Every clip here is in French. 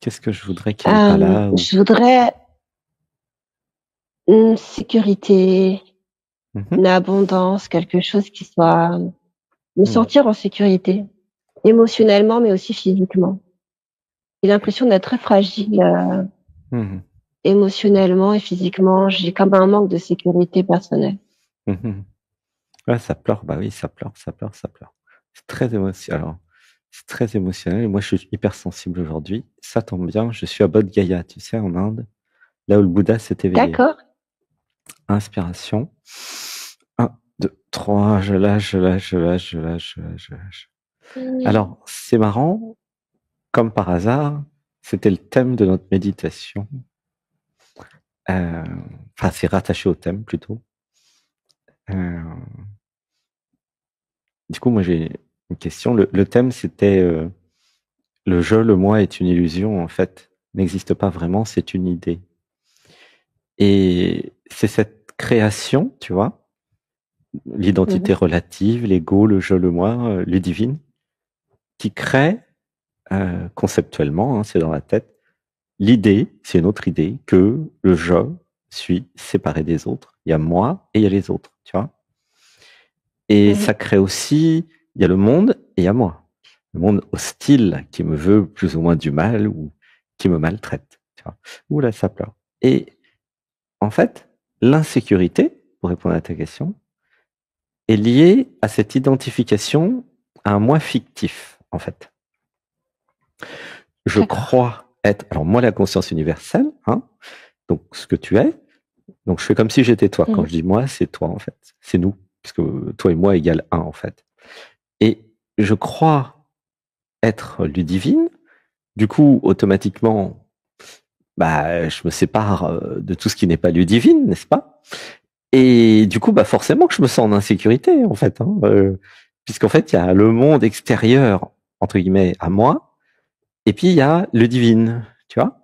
Qu'est-ce que je voudrais qu'il n'est pas là ou... Je voudrais une sécurité, une abondance, quelque chose qui soit me sentir en sécurité, émotionnellement, mais aussi physiquement. J'ai l'impression d'être très fragile émotionnellement et physiquement. J'ai comme un manque de sécurité personnelle. Ouais, ça pleure, bah oui, ça pleure. C'est très émotionnel. Alors, c'est très émotionnel. Moi, je suis hypersensible aujourd'hui. Ça tombe bien, je suis à Bodh Gaya, tu sais, en Inde, là où le Bouddha s'est éveillé. D'accord. Inspiration. 1, 2, 3, je lâche. Alors, c'est marrant, comme par hasard, c'était le thème de notre méditation. Enfin, c'est rattaché au thème plutôt. Du coup, moi, j'ai une question. Le thème, c'était le je, le moi est une illusion, en fait, n'existe pas vraiment, c'est une idée. Et c'est cette création, tu vois, l'identité relative, l'ego, le je, le moi, le divine, qui crée conceptuellement, hein, c'est dans la tête, l'idée, c'est une autre idée, que le je suis séparé des autres. Il y a moi et il y a les autres, tu vois. Et ça crée aussi, il y a le monde et il y a moi. Le monde hostile qui me veut plus ou moins du mal ou qui me maltraite. Tu vois. Ouh là, ça pleure. Et en fait, l'insécurité, pour répondre à ta question, est liée à cette identification à un moi fictif, en fait. Je crois être, alors moi, la conscience universelle, hein, donc ce que tu es, donc je fais comme si j'étais toi. Quand je dis moi, c'est toi, en fait. C'est nous, puisque toi et moi égale 1, en fait. Et je crois être Ludivine. Du coup, automatiquement, bah, je me sépare de tout ce qui n'est pas Ludivine, n'est-ce pas? Et du coup, bah, forcément que je me sens en insécurité, en fait, hein, puisqu'en fait, il y a le monde extérieur, entre guillemets, à moi, et puis il y a le divine, tu vois?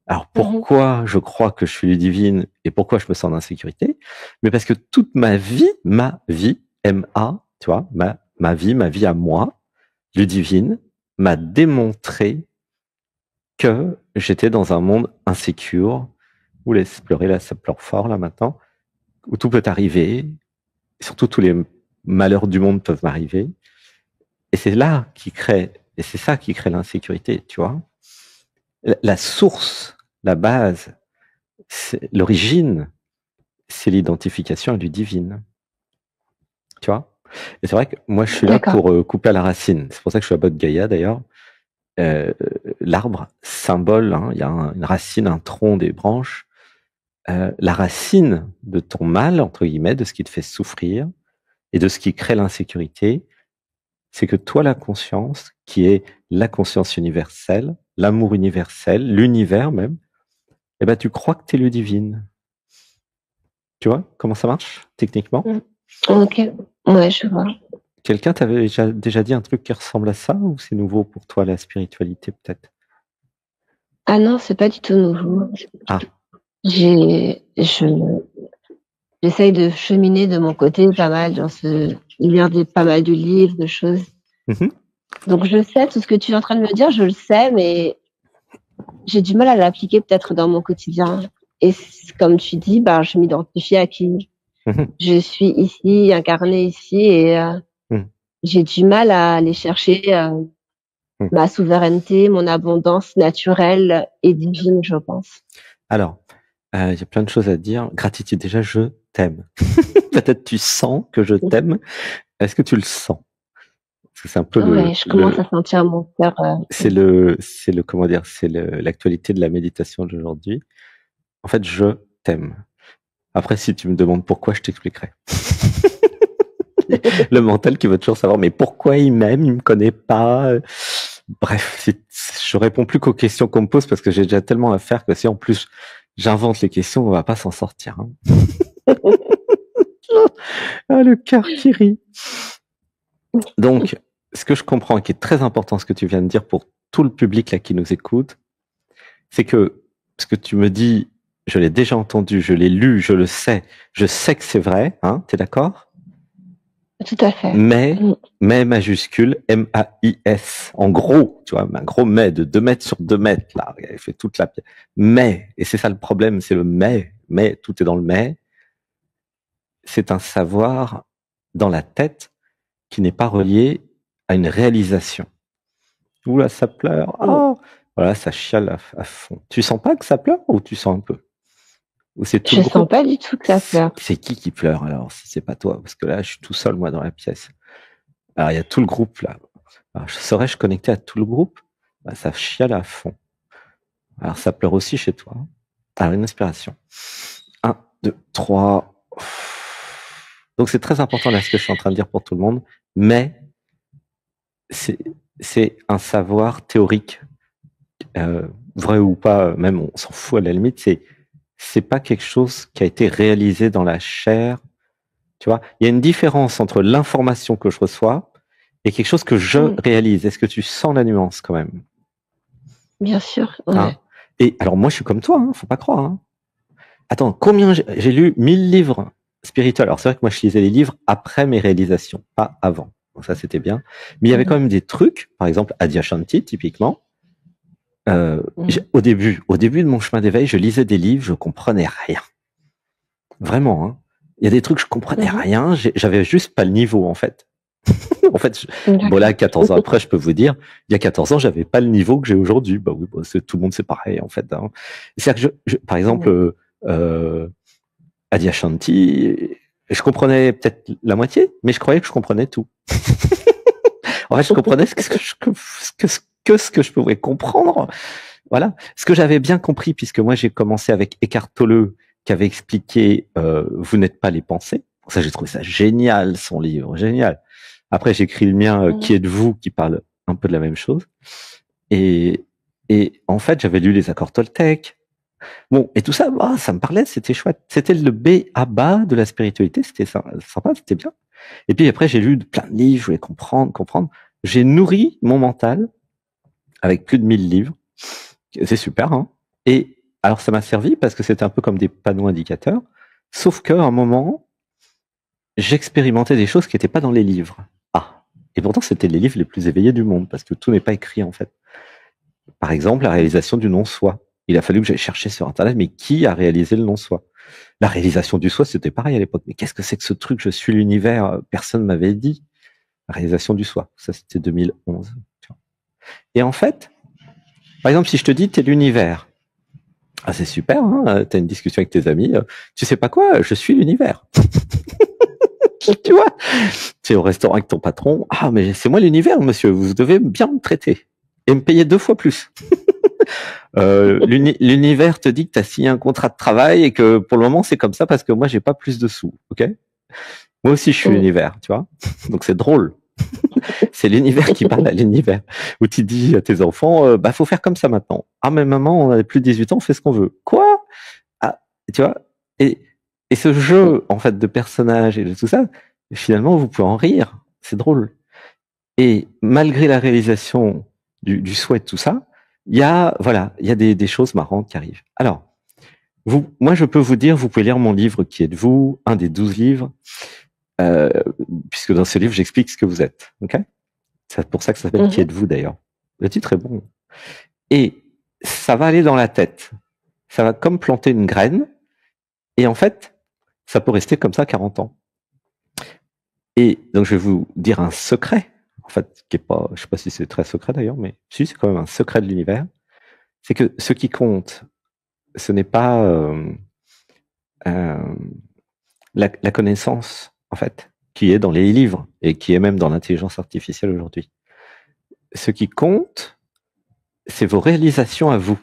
Alors, pourquoi je crois que je suis Ludivine et pourquoi je me sens en insécurité? Mais parce que toute ma vie, M-A, tu vois, ma vie à moi, Ludivine, m'a démontré que j'étais dans un monde insécure, où laisse pleurer, là, ça pleure fort, là, maintenant, où tout peut arriver, et surtout tous les malheurs du monde peuvent m'arriver. Et c'est là qui crée, et c'est ça qui crée l'insécurité, tu vois. La source, la base, l'origine, c'est l'identification du divine. Tu vois. Et c'est vrai que moi, je suis là pour couper à la racine. C'est pour ça que je suis à Bodh Gaya, d'ailleurs. L'arbre, symbole, hein, il y a une racine, un tronc, des branches. La racine de ton mal, entre guillemets, de ce qui te fait souffrir et de ce qui crée l'insécurité, c'est que toi, la conscience, qui est la conscience universelle, l'amour universel, l'univers même, eh ben, tu crois que tu es le divine. Tu vois comment ça marche, techniquement? Ok, ouais, je vois. Quelqu'un t'avait déjà dit un truc qui ressemble à ça, ou c'est nouveau pour toi, la spiritualité, peut-être? Ah non, c'est pas du tout nouveau. Ah. J'essaye de cheminer de mon côté pas mal lire pas mal de livres, de choses. Donc je sais tout ce que tu es en train de me dire, je le sais, mais j'ai du mal à l'appliquer peut-être dans mon quotidien. Et comme tu dis, bah, je m'identifie à qui je suis ici, incarnée ici, et j'ai du mal à aller chercher ma souveraineté, mon abondance naturelle et divine, je pense. Alors, il y a plein de choses à dire. Gratitude, déjà, je t'aime. Peut-être tu sens que je t'aime. Est-ce que tu le sens? Parce que c'est un peu je commence à sentir mon cœur. C'est comment dire, c'est l'actualité de la méditation d'aujourd'hui. En fait, je t'aime. Après, si tu me demandes pourquoi, je t'expliquerai. Le mental qui veut toujours savoir, mais pourquoi il m'aime, il me connaît pas. Bref, je réponds plus qu'aux questions qu'on me pose parce que j'ai déjà tellement à faire que si en plus j'invente les questions, on va pas s'en sortir. Hein. Ah, le cœur qui rit. Donc, ce que je comprends et qui est très important, ce que tu viens de dire pour tout le public là qui nous écoute, c'est que ce que tu me dis, je l'ai déjà entendu, je l'ai lu, je le sais, je sais que c'est vrai, hein, t'es d'accord? Tout à fait. Mais majuscule, M-A-I-S. En gros, tu vois, un gros mais de 2 mètres sur 2 mètres, là. Il fait toute la pièce. Mais, et c'est ça le problème, c'est le mais, tout est dans le mais. C'est un savoir dans la tête qui n'est pas relié à une réalisation. Oula, ça pleure. Oh, voilà, ça chiale à fond. Tu sens pas que ça pleure ou tu sens un peu? Ou c'est tout je sens pas du tout que ça pleure. C'est qui pleure alors, si c'est pas toi? Parce que là, je suis tout seul, moi, dans la pièce. Alors, il y a tout le groupe, là. Alors, serais-je connecté à tout le groupe? Bah, ça chiale à fond. Alors, ça pleure aussi chez toi. Alors, une inspiration. 1, 2, 3. Donc, c'est très important, là, ce que je suis en train de dire pour tout le monde. Mais, c'est un savoir théorique, vrai ou pas, même on s'en fout à la limite, c'est pas quelque chose qui a été réalisé dans la chair. Tu vois, il y a une différence entre l'information que je reçois et quelque chose que je réalise. Est-ce que tu sens la nuance quand même? Bien sûr. Ouais. Hein? Et alors moi, je suis comme toi, hein, faut pas croire. Hein. Attends, combien j'ai lu 1000 livres spirituels. Alors c'est vrai que moi, je lisais les livres après mes réalisations, pas avant. Donc ça, c'était bien. Mais il y avait quand même des trucs, par exemple, Adyashanti, typiquement. Au début de mon chemin d'éveil, je lisais des livres, je comprenais rien. Vraiment, hein. Il y a des trucs, je comprenais rien, j'avais juste pas le niveau, en fait. En fait, bon là, 14 ans après, je peux vous dire, il y a 14 ans, j'avais pas le niveau que j'ai aujourd'hui. Bah oui, tout le monde, c'est pareil, en fait. Hein. C'est-à-dire que par exemple, Adyashanti, je comprenais peut-être la moitié, mais je croyais que je comprenais tout. En fait, je comprenais ce que je pouvais comprendre. Voilà. Ce que j'avais bien compris, puisque moi, j'ai commencé avec Eckhart Tolle, qui avait expliqué Vous n'êtes pas les pensées. Pour ça, j'ai trouvé ça génial, son livre, génial. Après, j'ai écrit le mien, Qui êtes-vous, qui parle un peu de la même chose. Et en fait, j'avais lu les accords Toltec. Bon, et tout ça, ça me parlait, c'était chouette. C'était le B à bas de la spiritualité, c'était sympa, c'était bien. Et puis après, j'ai lu plein de livres, je voulais comprendre. J'ai nourri mon mental avec plus de 1000 livres. C'est super, hein. Et alors, ça m'a servi parce que c'était un peu comme des panneaux indicateurs. Sauf qu'à un moment, j'expérimentais des choses qui n'étaient pas dans les livres. Et pourtant, c'était les livres les plus éveillés du monde parce que tout n'est pas écrit, en fait. Par exemple, la réalisation du non-soi. Il a fallu que j'aille chercher sur Internet, mais qui a réalisé le non-soi? La réalisation du soi, c'était pareil à l'époque. Mais qu'est-ce que c'est que ce truc? Je suis l'univers. Personne ne m'avait dit. La réalisation du soi. Ça, c'était 2011. Et en fait, par exemple, si je te dis, t'es l'univers. Ah, c'est super, hein, t'as une discussion avec tes amis. Tu sais pas quoi? Je suis l'univers. Tu vois? Tu es au restaurant avec ton patron. Ah, mais c'est moi l'univers, monsieur. Vous devez bien me traiter. Et me payer 2 fois plus. L'univers te dit que tu as signé un contrat de travail et que pour le moment c'est comme ça parce que moi j'ai pas plus de sous, ok? Moi aussi je suis l'univers, tu vois? Donc c'est drôle. C'est l'univers qui parle à l'univers. Où tu dis à tes enfants, faut faire comme ça maintenant. Ah mais maman, on a plus de 18 ans, on fait ce qu'on veut. Quoi? Ah, tu vois? Et ce jeu en fait de personnages et de tout ça, finalement vous pouvez en rire. C'est drôle. Et malgré la réalisation du souhait de tout ça, il y a des choses marrantes qui arrivent. Alors, moi, je peux vous dire, vous pouvez lire mon livre Qui êtes-vous, un des 12 livres, puisque dans ce livre, j'explique ce que vous êtes. Ok? C'est pour ça que ça s'appelle Qui êtes-vous d'ailleurs. Le titre est bon. Et ça va aller dans la tête. Ça va comme planter une graine. Et en fait, ça peut rester comme ça 40 ans. Et donc, je vais vous dire un secret. En fait, qui est pas, je sais pas si c'est très secret d'ailleurs, mais si, c'est quand même un secret de l'univers. C'est que ce qui compte, ce n'est pas la connaissance, en fait, qui est dans les livres et qui est même dans l'intelligence artificielle aujourd'hui. Ce qui compte, c'est vos réalisations à vous.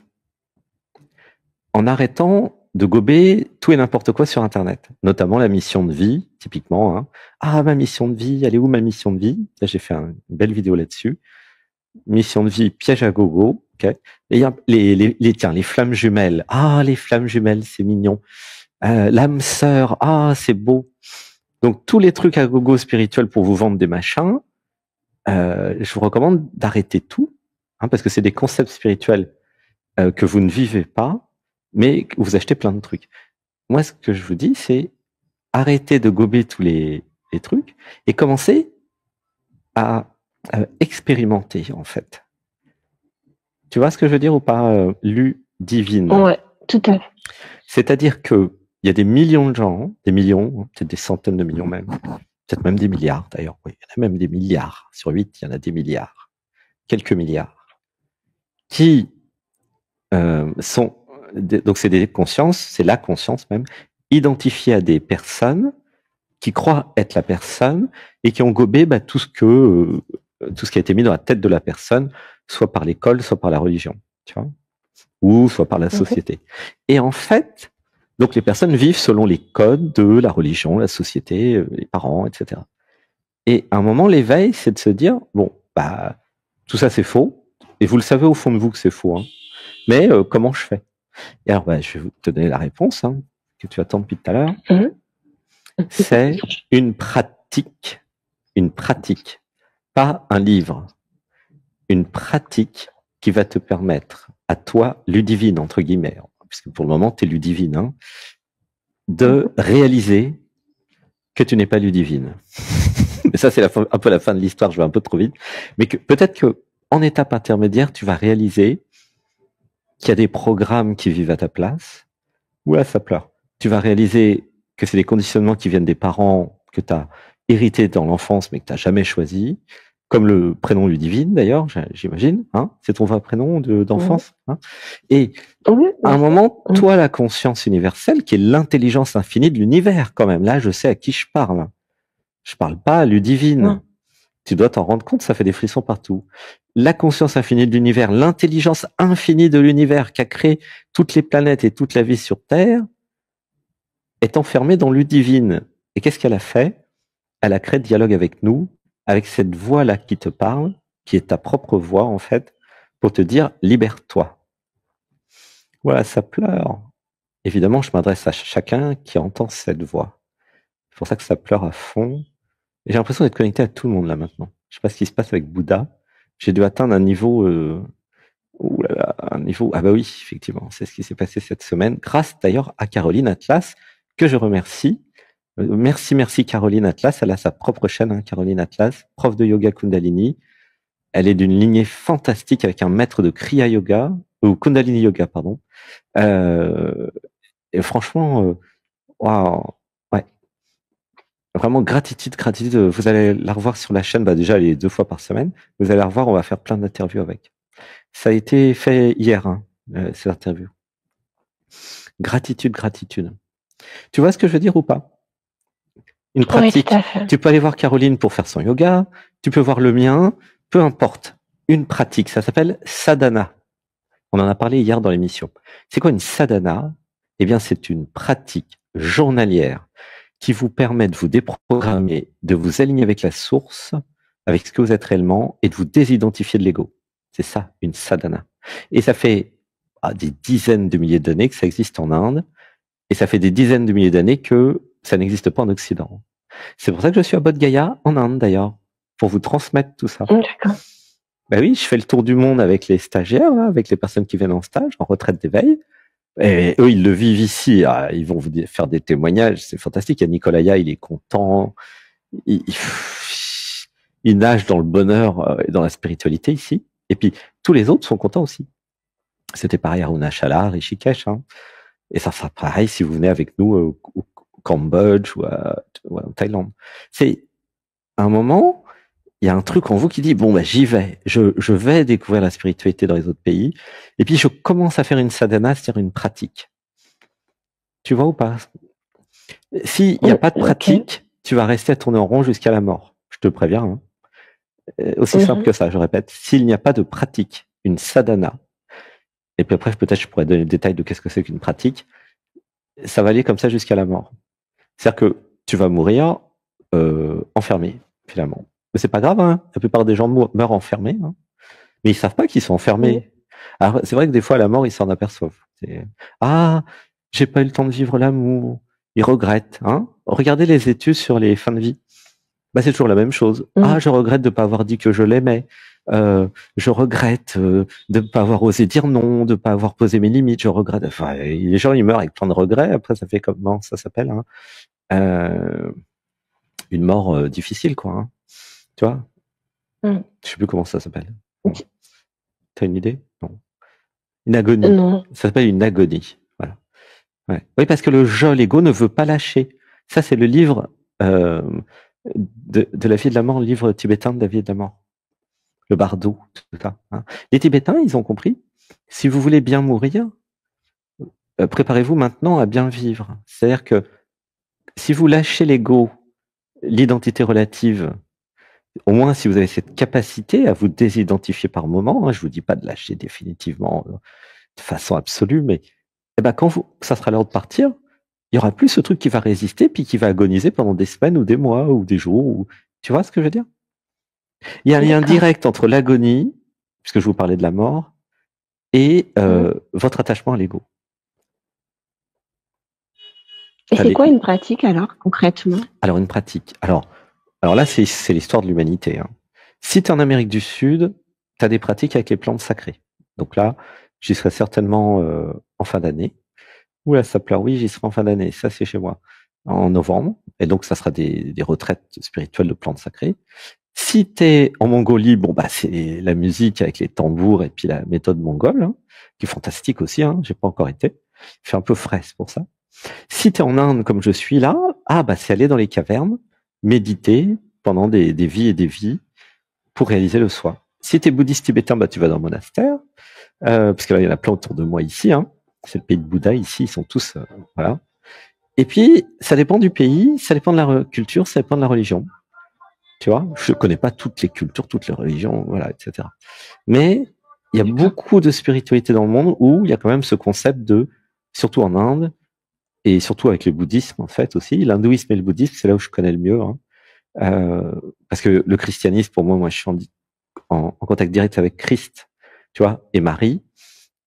En arrêtant de gober tout et n'importe quoi sur Internet, notamment la mission de vie, typiquement. Hein. Ah, ma mission de vie, elle est où ma mission de vie? Là, j'ai fait une belle vidéo là-dessus. Mission de vie, piège à gogo. Okay. Et les flammes jumelles. Ah, les flammes jumelles, c'est mignon. L'âme sœur. Ah, c'est beau. Donc, tous les trucs à gogo spirituels pour vous vendre des machins, je vous recommande d'arrêter tout, hein, parce que c'est des concepts spirituels que vous ne vivez pas, mais vous achetez plein de trucs. Moi, ce que je vous dis, c'est arrêtez de gober tous les les trucs, et commencer à expérimenter, en fait. Tu vois ce que je veux dire ou pas, Ludivine? Ouais, tout à fait. C'est-à-dire que il y a des millions de gens, des millions, peut-être des centaines de millions même, peut-être même des milliards d'ailleurs, oui, il y en a même des milliards. Sur 8, il y en a des milliards, quelques milliards, qui sont, donc c'est des consciences, c'est la conscience même, identifiée à des personnes qui croient être la personne et qui ont gobé tout ce qui a été mis dans la tête de la personne, soit par l'école, soit par la religion, tu vois, ou soit par la société. Et en fait, donc les personnes vivent selon les codes de la religion, la société, les parents, etc. Et à un moment, l'éveil, c'est de se dire, bon, tout ça c'est faux, et vous le savez au fond de vous que c'est faux, hein, mais comment je fais? Et alors, je vais te donner la réponse, hein, que tu attends depuis tout à l'heure. C'est une pratique, pas un livre. Une pratique qui va te permettre, à toi, Ludivine, entre guillemets, puisque pour le moment, tu es Ludivine, hein, de réaliser que tu n'es pas Ludivine. Mais ça, c'est un peu la fin de l'histoire, je vais un peu trop vite. Mais que peut-être que en étape intermédiaire, tu vas réaliser qu'il y a des programmes qui vivent à ta place. Oula, ça pleure. Tu vas réaliser que c'est des conditionnements qui viennent des parents que tu as hérités dans l'enfance, mais que tu n'as jamais choisi. Comme le prénom Ludivine, d'ailleurs, j'imagine. Hein, c'est ton vrai prénom d'enfance. Hein. Et à un moment, toi, la conscience universelle, qui est l'intelligence infinie de l'univers, quand même. Là, je sais à qui je parle. Je parle pas à Ludivine. Tu dois t'en rendre compte, ça fait des frissons partout. La conscience infinie de l'univers, l'intelligence infinie de l'univers qui a créé toutes les planètes et toute la vie sur Terre, est enfermée dans Ludivine. Et qu'est-ce qu'elle a fait? Elle a créé le dialogue avec nous, avec cette voix-là qui te parle, qui est ta propre voix, en fait, pour te dire « libère-toi ». Voilà, ça pleure. Évidemment, je m'adresse à chacun qui entend cette voix. C'est pour ça que ça pleure à fond. Et j'ai l'impression d'être connecté à tout le monde, là, maintenant. Je sais pas ce qui se passe avec Bouddha. J'ai dû atteindre un niveau... un niveau... Ah bah oui, effectivement, c'est ce qui s'est passé cette semaine, grâce d'ailleurs à Caroline Atlas, que je remercie. Merci Caroline Atlas, elle a sa propre chaîne, hein, Caroline Atlas, prof de yoga Kundalini. Elle est d'une lignée fantastique avec un maître de Kriya Yoga, ou Kundalini Yoga, pardon. Et franchement, waouh, ouais. Vraiment gratitude. Vous allez la revoir sur la chaîne, déjà elle est 2 fois par semaine. Vous allez la revoir, on va faire plein d'interviews avec. Ça a été fait hier, hein, cette interview. Gratitude. Tu vois ce que je veux dire ou pas? Une pratique. Oui, tu peux aller voir Caroline pour faire son yoga, tu peux voir le mien, peu importe. Une pratique, ça s'appelle sadhana. On en a parlé hier dans l'émission. C'est quoi une sadhana? Eh bien, c'est une pratique journalière qui vous permet de vous déprogrammer, de vous aligner avec la source, avec ce que vous êtes réellement, et de vous désidentifier de l'ego. C'est ça, une sadhana. Et ça fait des dizaines de milliers d'années que ça existe en Inde, et ça fait des dizaines de milliers d'années que ça n'existe pas en Occident. C'est pour ça que je suis à Bodh Gaya, en Inde d'ailleurs, pour vous transmettre tout ça. D'accord. Ben oui, je fais le tour du monde avec les stagiaires, là, avec les personnes qui viennent en stage, en retraite d'éveil. Et eux, ils le vivent ici. Ah, ils vont vous faire des témoignages, c'est fantastique. Il y a Nicolaya, il est content. Il nage dans le bonheur et dans la spiritualité ici. Et puis, tous les autres sont contents aussi. C'était pareil à Arunachala, Rishikesh. Hein. Et ça sera pareil si vous venez avec nous au Cambodge ou en Thaïlande. C'est à un moment, il y a un truc en vous qui dit, bon, j'y vais. Je vais découvrir la spiritualité dans les autres pays. Et puis, je commence à faire une sadhana, c'est-à-dire une pratique. Tu vois ou pas? S'il n'y a pas de pratique, tu vas rester à tourner en rond jusqu'à la mort. Je te préviens. Hein. Aussi simple que ça, je répète. S'il n'y a pas de pratique, une sadhana, et puis après, peut-être je pourrais donner le détail de qu'est-ce que c'est qu'une pratique, ça va aller comme ça jusqu'à la mort. C'est-à-dire que tu vas mourir enfermé, finalement. Mais c'est pas grave, hein. La plupart des gens meurent enfermés, hein. Mais ils savent pas qu'ils sont enfermés. Alors, c'est vrai que des fois, à la mort, ils s'en aperçoivent. Ah, j'ai pas eu le temps de vivre l'amour. Ils regrettent, hein. Regardez les études sur les fins de vie. C'est toujours la même chose. Ah, je regrette de pas avoir dit que je l'aimais. Je regrette de ne pas avoir osé dire non, de ne pas avoir posé mes limites. Je regrette. Enfin, les gens, ils meurent avec plein de regrets. Après, ça fait comment ça s'appelle, hein. une mort difficile, quoi. Hein. Tu vois? Je sais plus comment ça s'appelle. T'as une idée? Non. Une agonie. Non. Ça s'appelle une agonie. Voilà. Ouais. Oui, parce que le l'ego ne veut pas lâcher. Ça, c'est le livre de la vie et de la mort, le livre tibétain de la vie et de la mort. Le bardo, tout ça. Hein. Les Tibétains, ils ont compris. Si vous voulez bien mourir, préparez-vous maintenant à bien vivre. C'est-à-dire que si vous lâchez l'ego, l'identité relative, au moins si vous avez cette capacité à vous désidentifier par moment, hein, je vous dis pas de lâcher définitivement de façon absolue, mais quand ça sera l'heure de partir, il y aura plus ce truc qui va résister puis qui va agoniser pendant des semaines ou des mois ou des jours. Ou... Tu vois ce que je veux dire? Il y a un lien direct entre l'agonie, puisque je vous parlais de la mort, et votre attachement à l'ego. Et c'est quoi une pratique alors, concrètement? Alors une pratique. Alors là, c'est l'histoire de l'humanité. Hein. Si tu es en Amérique du Sud, tu as des pratiques avec les plantes sacrées. Donc là, j'y serai certainement en fin d'année. Oula, ça pleure, oui, j'y serai en fin d'année. Ça, c'est chez moi. En novembre. Et donc, ça sera des retraites spirituelles de plantes sacrées. Si tu es en Mongolie, bon, c'est la musique avec les tambours et puis la méthode mongole, hein, qui est fantastique aussi. Hein, j'ai pas encore été. Il fait un peu frais, c'est pour ça. Si tu es en Inde, comme je suis là, c'est aller dans les cavernes, méditer pendant des vies et des vies pour réaliser le soi. Si tu es bouddhiste tibétain, tu vas dans le monastère, parce que là, il y en a plein autour de moi ici. Hein. C'est le pays de Bouddha ici, ils sont tous... voilà. Et puis, ça dépend du pays, ça dépend de la culture, ça dépend de la religion. Tu vois, je connais pas toutes les cultures, toutes les religions, voilà, etc. Mais il y a beaucoup de spiritualité dans le monde où il y a quand même ce concept de, surtout en Inde, et surtout avec le bouddhisme en fait aussi, l'hindouisme et le bouddhisme, c'est là où je connais le mieux. Hein. Parce que le christianisme, pour moi, je suis en contact direct avec Christ, tu vois, et Marie.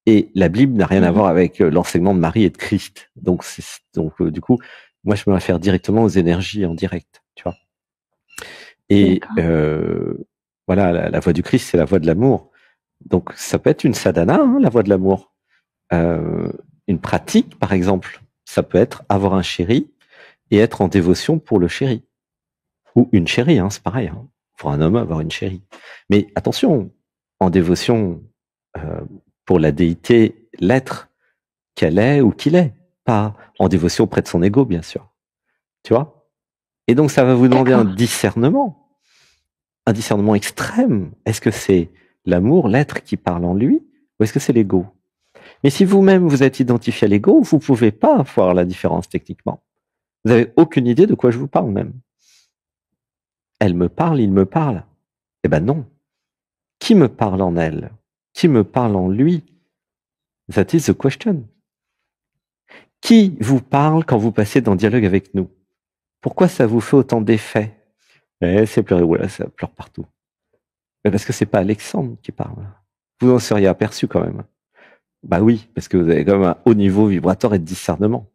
Et la Bible n'a rien à voir avec l'enseignement de Marie et de Christ. Donc du coup, moi, je me réfère directement aux énergies en direct, tu vois. Et voilà, la voie du Christ, c'est la voie de l'amour. Donc, ça peut être une sadhana, hein, la voie de l'amour. Une pratique, par exemple, ça peut être avoir un chéri et être en dévotion pour le chéri. Ou une chérie, hein, c'est pareil. Hein. Pour un homme, avoir une chérie. Mais attention, en dévotion pour la déité, l'être qu'elle est ou qu'il est. Pas en dévotion auprès de son ego, bien sûr. Tu vois? Et donc, ça va vous demander un discernement extrême. Est-ce que c'est l'amour, l'être qui parle en lui, ou est-ce que c'est l'ego? Mais si vous-même vous êtes identifié à l'ego, vous pouvez pas voir la différence techniquement. Vous n'avez aucune idée de quoi je vous parle même. Elle me parle, il me parle. Eh ben non. Qui me parle en elle? Qui me parle en lui? That is the question. Qui vous parle quand vous passez dans le dialogue avec nous? Pourquoi ça vous fait autant d'effet? C'est pleurer, voilà, ça pleure partout. Mais parce que c'est pas Alexandre qui parle. Vous en seriez aperçu quand même. Bah oui, parce que vous avez quand même un haut niveau vibratoire et de discernement.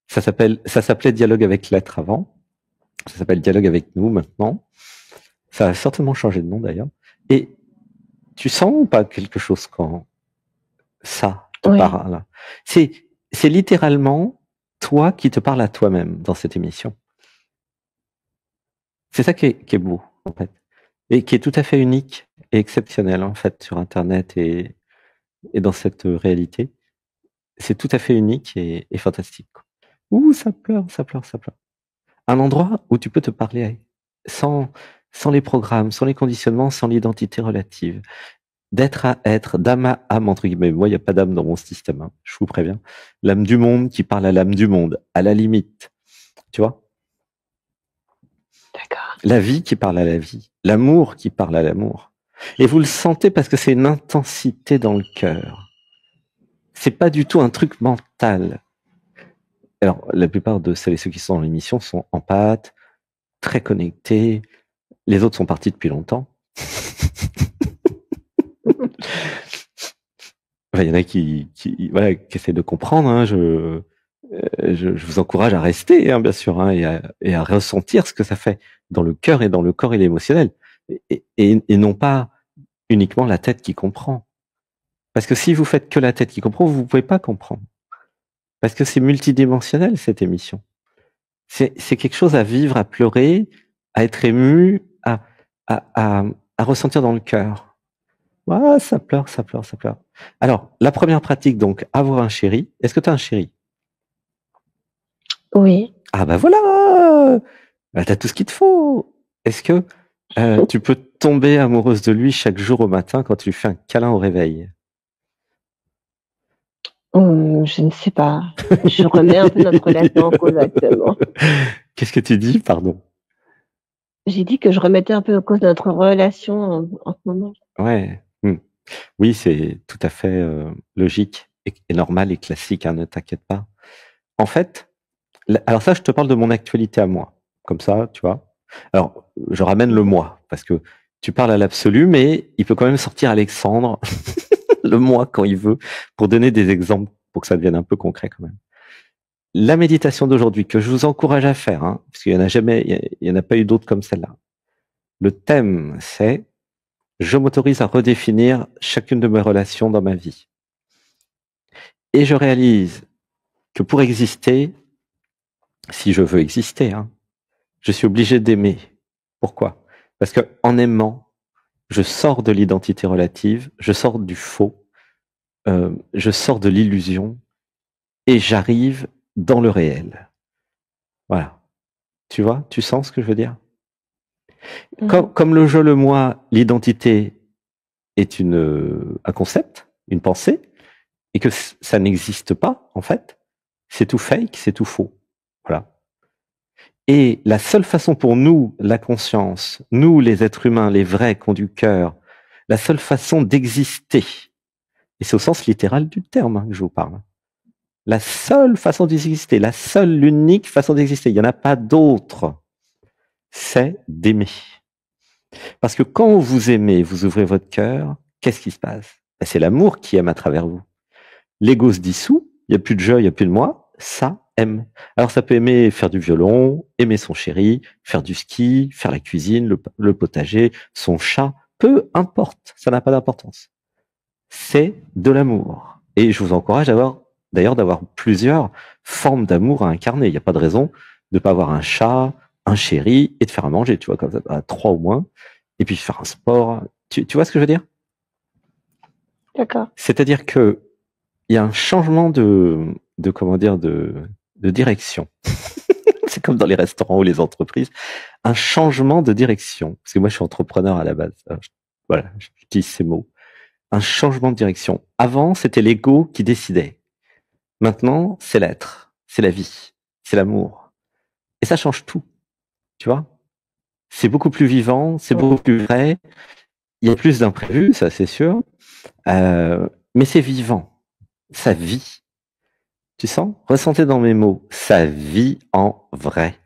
Ça s'appelait dialogue avec l'être avant. Ça s'appelle dialogue avec nous maintenant. Ça a certainement changé de nom d'ailleurs. Et tu sens ou pas quelque chose quand ça te parle? C'est littéralement toi qui te parles à toi-même dans cette émission. C'est ça qui est beau, en fait. Et qui est tout à fait unique et exceptionnel, en fait, sur Internet et dans cette réalité. C'est tout à fait unique et fantastique. Ouh, ça pleure, ça pleure, ça pleure. Un endroit où tu peux te parler sans les programmes, sans les conditionnements, sans l'identité relative. D'être à être, d'âme à âme, entre guillemets. Moi, il n'y a pas d'âme dans mon système, hein, je vous préviens. L'âme du monde qui parle à l'âme du monde, à la limite. Tu vois? D'accord. La vie qui parle à la vie. L'amour qui parle à l'amour. Et vous le sentez parce que c'est une intensité dans le cœur. C'est pas du tout un truc mental. Alors, la plupart de celles et ceux qui sont dans l'émission sont empathes, très connectés. Les autres sont partis depuis longtemps. Il y en a qui essaient de comprendre. Hein. Je vous encourage à rester, hein, bien sûr, hein, et à ressentir ce que ça fait dans le cœur et dans le corps et l'émotionnel. Et non pas uniquement la tête qui comprend. Parce que si vous faites que la tête qui comprend, vous ne pouvez pas comprendre. Parce que c'est multidimensionnel, cette émission. C'est quelque chose à vivre, à pleurer, à être ému, à ressentir dans le cœur. Ah, ça pleure, ça pleure, ça pleure. Alors, la première pratique, donc, avoir un chéri. Est-ce que tu as un chéri? Oui. Ah bah voilà, bah, tu as tout ce qu'il te faut. Est-ce que tu peux tomber amoureuse de lui chaque jour au matin quand tu lui fais un câlin au réveil? Je ne sais pas. Je remets un peu notre relation en cause actuellement. Qu'est-ce que tu dis, pardon? J'ai dit que je remettais un peu en cause notre relation en ce moment. Ouais. Oui, c'est tout à fait logique et normal et classique, hein, ne t'inquiète pas. En fait, alors ça, je te parle de mon actualité à moi. Comme ça, tu vois. Alors, je ramène le moi, parce que tu parles à l'absolu, mais il peut quand même sortir Alexandre, le moi, quand il veut, pour donner des exemples, pour que ça devienne un peu concret quand même. La méditation d'aujourd'hui, que je vous encourage à faire, hein, parce qu'il y en a jamais, il y en a pas eu d'autres comme celle-là. Le thème, c'est je m'autorise à redéfinir chacune de mes relations dans ma vie. Et je réalise que pour exister, si je veux exister, hein, je suis obligé d'aimer. Pourquoi? Parce que en aimant, je sors de l'identité relative, je sors du faux, je sors de l'illusion et j'arrive dans le réel. Voilà. Tu vois? Tu sens ce que je veux dire? Comme le je, le moi, l'identité est un concept, une pensée, et que ça n'existe pas, en fait, c'est tout fake, c'est tout faux. Voilà. Et la seule façon pour nous, la conscience, nous les êtres humains, les vrais qui ont du cœur, la seule façon d'exister, et c'est au sens littéral du terme hein, que je vous parle, la seule façon d'exister, la seule, l'unique façon d'exister, il n'y en a pas d'autre, c'est d'aimer. Parce que quand vous aimez, vous ouvrez votre cœur, qu'est-ce qui se passe? C'est l'amour qui aime à travers vous. L'ego se dissout, il n'y a plus de je, il n'y a plus de moi, ça aime. Alors ça peut aimer faire du violon, aimer son chéri, faire du ski, faire la cuisine, le potager, son chat, peu importe, ça n'a pas d'importance. C'est de l'amour. Et je vous encourage d'ailleurs d'avoir plusieurs formes d'amour à incarner. Il n'y a pas de raison de ne pas avoir un chat, un chéri et de faire à manger, tu vois, comme ça, à 3 au moins, et puis faire un sport. Tu vois ce que je veux dire? D'accord. C'est-à-dire que il y a un changement de direction. C'est comme dans les restaurants ou les entreprises, un changement de direction. Parce que moi, je suis entrepreneur à la base. Voilà, j'utilise ces mots. Un changement de direction. Avant, c'était l'ego qui décidait. Maintenant, c'est l'être, c'est la vie, c'est l'amour. Et ça change tout. Tu vois? C'est beaucoup plus vivant, c'est beaucoup plus vrai. Il y a plus d'imprévus, ça c'est sûr. Mais c'est vivant. Ça vit. Tu sens? Ressentez dans mes mots, ça vit en vrai.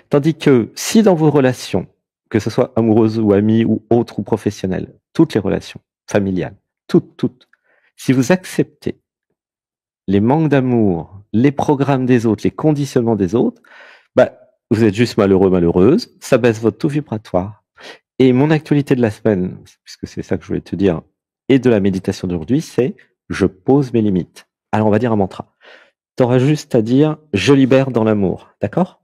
Tandis que si dans vos relations, que ce soit amoureuses ou amies ou autres ou professionnelles, toutes les relations familiales, toutes, si vous acceptez les manques d'amour, les programmes des autres, les conditionnements des autres, bah, vous êtes juste malheureux, malheureuse, ça baisse votre taux vibratoire. Et mon actualité de la semaine, puisque c'est ça que je voulais te dire, et de la méditation d'aujourd'hui, c'est je pose mes limites. Alors on va dire un mantra. Tu auras juste à dire je libère dans l'amour, d'accord?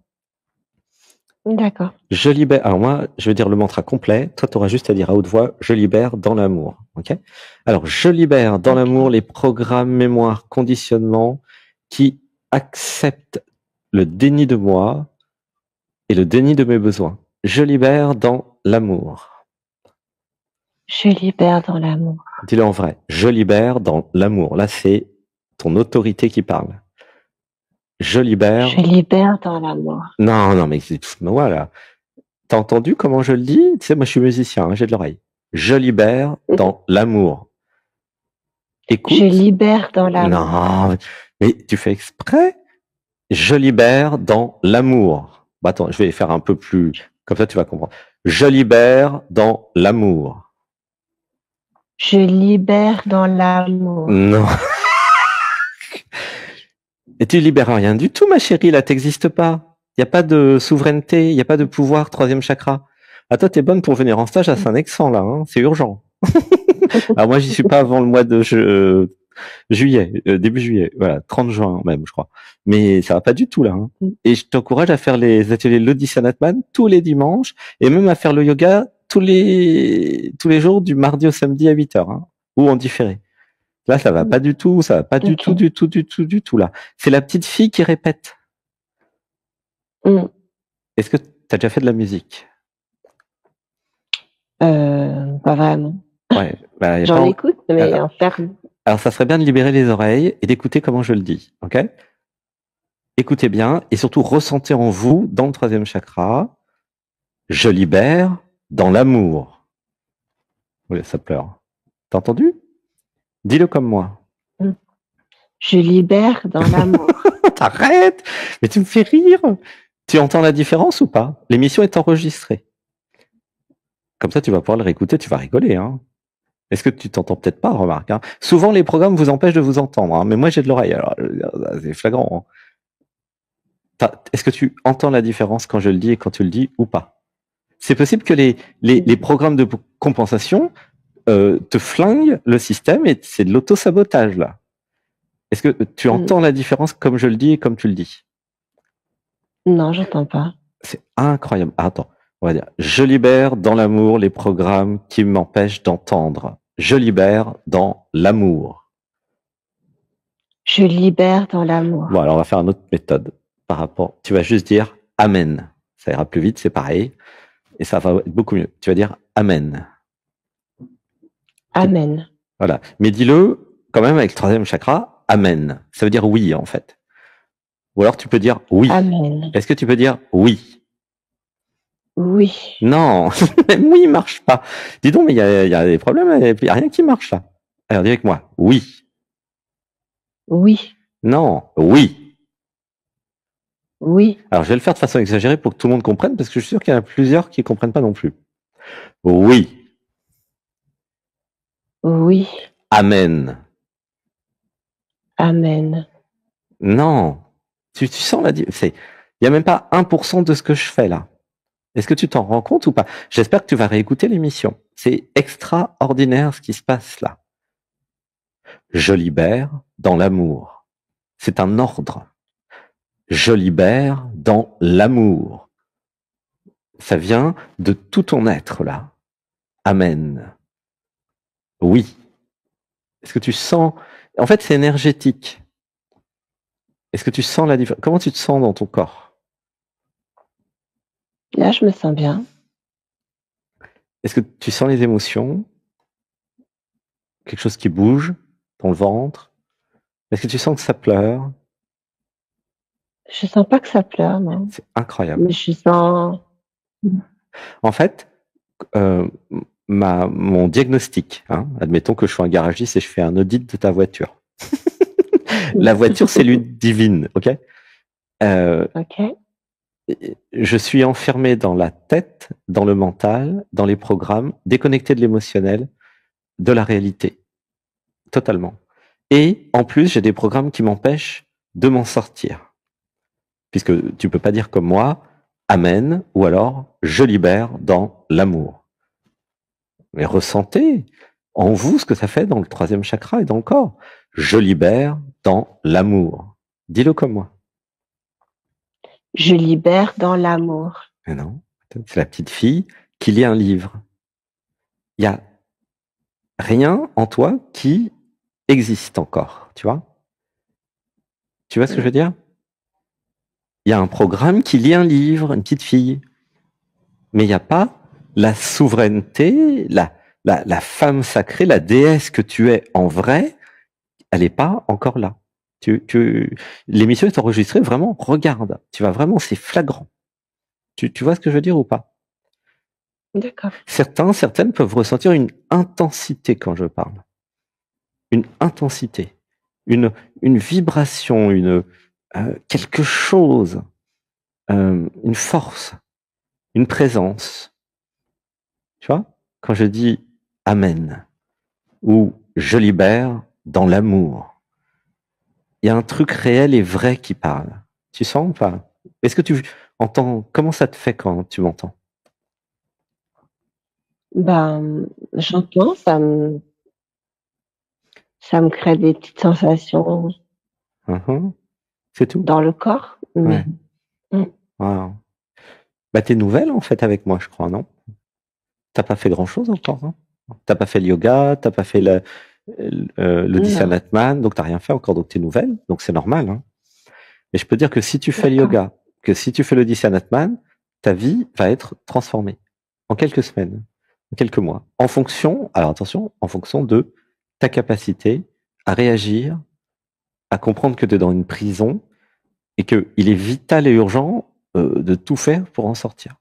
D'accord. Je libère. Alors moi, je vais dire le mantra complet. Toi, tu auras juste à dire à haute voix je libère dans l'amour. Ok? Alors je libère dans l'amour les programmes, mémoires, conditionnements qui acceptent le déni de moi et le déni de mes besoins. Je libère dans l'amour. Je libère dans l'amour. Dis-le en vrai. Je libère dans l'amour. Là, c'est ton autorité qui parle. Je libère. Je libère dans l'amour. Non, mais voilà. T'as entendu comment je le dis? Tu sais, moi, je suis musicien, hein, j'ai de l'oreille. Je libère dans l'amour. Écoute. Je libère dans l'amour. Non, mais tu fais exprès? Je libère dans l'amour. Bah, attends, je vais faire un peu plus, comme ça tu vas comprendre. Je libère dans l'amour. Je libère dans l'amour. Non. Et tu libères rien du tout, ma chérie, là, t'existes pas. Il n'y a pas de souveraineté, il n'y a pas de pouvoir, 3e chakra. Ah, toi, t'es bonne pour venir en stage à Saint-Nexan, là, hein, c'est urgent. Alors moi, j'y suis pas avant le mois de Juillet, début juillet, voilà, 30 juin même, je crois. Mais ça va pas du tout là. Hein. Et je t'encourage à faire les ateliers l'Odyssée Natman tous les dimanches et même à faire le yoga tous les jours du mardi au samedi à 8h, hein, ou en différé. Là, ça va pas du tout, ça va pas du tout là. C'est la petite fille qui répète. Est-ce que tu as déjà fait de la musique? Pas vraiment. Ouais, bah, j'en écoute, mais en faire. Alors, ça serait bien de libérer les oreilles et d'écouter comment je le dis, ok? Écoutez bien et surtout ressentez en vous, dans le 3e chakra, je libère dans l'amour. Oui, ça pleure. T'as entendu? Dis-le comme moi. Je libère dans l'amour. T'arrêtes! Mais tu me fais rire! Tu entends la différence ou pas? L'émission est enregistrée. Comme ça, tu vas pouvoir le réécouter, tu vas rigoler, hein. Est-ce que tu t'entends peut-être pas, remarque, hein? Souvent, les programmes vous empêchent de vous entendre, hein, mais moi, j'ai de l'oreille, alors c'est flagrant. Hein. Est-ce que tu entends la différence quand je le dis et quand tu le dis ou pas? C'est possible que les programmes de compensation te flinguent le système et c'est de l'auto-sabotage, là. Est-ce que tu entends la différence comme je le dis et comme tu le dis? Non, j'entends pas. C'est incroyable. Attends, on va dire, je libère dans l'amour les programmes qui m'empêchent d'entendre. Je libère dans l'amour. Je libère dans l'amour. Bon, alors on va faire une autre méthode par rapport. Tu vas juste dire Amen. Ça ira plus vite, c'est pareil. Et ça va être beaucoup mieux. Tu vas dire Amen. Amen. Voilà. Mais dis-le quand même avec le 3e chakra, Amen. Ça veut dire oui, en fait. Ou alors tu peux dire oui. Amen. Est-ce que tu peux dire oui? Oui. Non, même oui, il marche pas. Dis donc, mais il y a des problèmes, il n'y a rien qui marche là. Alors dis avec moi, oui. Oui. Non, oui. Oui. Alors je vais le faire de façon exagérée pour que tout le monde comprenne, parce que je suis sûr qu'il y en a plusieurs qui comprennent pas non plus. Oui. Oui. Amen. Amen. Non. Tu sens la différence. Il n'y a même pas 1% de ce que je fais là. Est-ce que tu t'en rends compte ou pas? J'espère que tu vas réécouter l'émission. C'est extraordinaire ce qui se passe là. Je libère dans l'amour. C'est un ordre. Je libère dans l'amour. Ça vient de tout ton être là. Amen. Oui. Est-ce que tu sens... En fait, c'est énergétique. Est-ce que tu sens la différence? Comment tu te sens dans ton corps? Là, je me sens bien. Est-ce que tu sens les émotions? Quelque chose qui bouge dans le ventre? Est-ce que tu sens que ça pleure? Je sens pas que ça pleure, non. C'est incroyable. Mais je sens... En fait, mon diagnostic, hein, admettons que je sois un garagiste et je fais un audit de ta voiture. La voiture, c'est l'une divine, ok? Ok. Je suis enfermé dans la tête, dans le mental, dans les programmes, déconnecté de l'émotionnel, de la réalité. Totalement. Et en plus, j'ai des programmes qui m'empêchent de m'en sortir. Puisque tu peux pas dire comme moi, Amen, ou alors je libère dans l'amour. Mais ressentez en vous ce que ça fait dans le 3e chakra et dans le corps. Je libère dans l'amour. Dis-le comme moi. Je libère dans l'amour. Mais non, c'est la petite fille qui lit un livre. Il y a rien en toi qui existe encore, tu vois? Tu vois ce que je veux dire? Il y a un programme qui lit un livre, une petite fille. Mais il n'y a pas la souveraineté, la femme sacrée, la déesse que tu es en vrai, elle n'est pas encore là. L'émission est enregistrée, vraiment, regarde. Tu vas vraiment, c'est flagrant. Tu vois ce que je veux dire ou pas? D'accord. Certaines peuvent ressentir une intensité quand je parle. Une intensité. Une vibration, quelque chose, une force, une présence. Tu vois? Quand je dis Amen ou je libère dans l'amour, il y a un truc réel et vrai qui parle. Tu sens ou pas? Est-ce que tu entends? Comment ça te fait quand tu m'entends? Ben, j'entends, ça me crée des petites sensations C'est tout. dans le corps. Mais... Ouais. Wow. Bah, t'es nouvelle en fait avec moi, je crois, non? T'as pas fait grand-chose encore, hein? T'as pas fait le yoga, t'as pas fait le Dissanatman, donc t'as rien fait encore, donc t'es nouvelle, donc c'est normal, hein. Mais je peux dire que si tu fais le yoga, que si tu fais le Dissanatman, ta vie va être transformée en quelques semaines, en quelques mois, en fonction, alors attention, en fonction de ta capacité à réagir, à comprendre que tu es dans une prison et qu'il est vital et urgent de tout faire pour en sortir.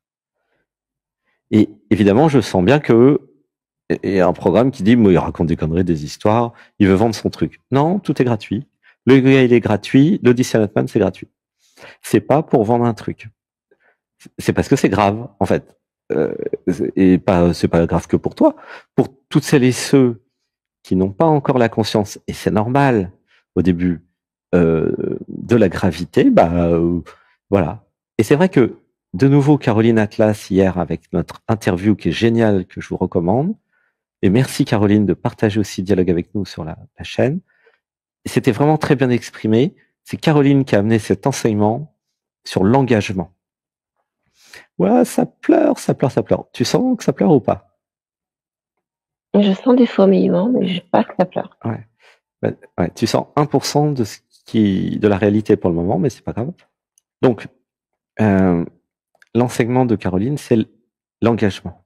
Et évidemment, je sens bien que il y a un programme qui dit, moi, il raconte des conneries, des histoires, il veut vendre son truc. Non, tout est gratuit. Le yoga, il est gratuit. Le Dissanatman, c'est gratuit. C'est pas pour vendre un truc. C'est parce que c'est grave, en fait. Et c'est pas grave que pour toi. Pour toutes celles et ceux qui n'ont pas encore la conscience, et c'est normal au début, de la gravité, voilà. Et c'est vrai que, de nouveau, Caroline Atlas, hier, avec notre interview qui est géniale, que je vous recommande, et merci Caroline de partager aussi Dialogue avec nous sur la chaîne. Et c'était vraiment très bien exprimé. C'est Caroline qui a amené cet enseignement sur l'engagement. Ouais, ça pleure, ça pleure, ça pleure. Tu sens que ça pleure ou pas? Je sens des fourmillements, mais je sais pas que ça pleure. Ouais, tu sens 1% de la réalité pour le moment, mais c'est pas grave. Donc, l'enseignement de Caroline, c'est l'engagement.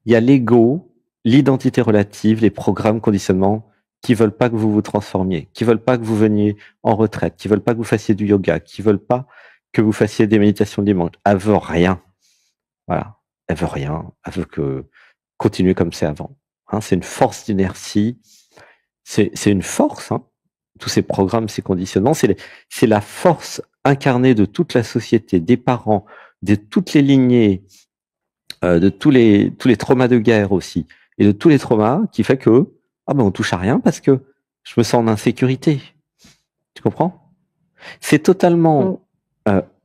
Il y a l'ego, l'identité relative, les programmes, conditionnements qui veulent pas que vous vous transformiez, qui veulent pas que vous veniez en retraite, qui veulent pas que vous fassiez du yoga, qui veulent pas que vous fassiez des méditations le dimanche. Elle veut rien. Voilà. Elle veut rien. Elle veut que continuer comme c'est avant. Hein, c'est une force d'inertie. C'est une force, hein. Tous ces programmes, ces conditionnements, c'est la force incarnée de toute la société, des parents, de toutes les lignées, de tous les traumas de guerre aussi, et de tous les traumas qui fait que on touche à rien parce que je me sens en insécurité. Tu comprends? C'est totalement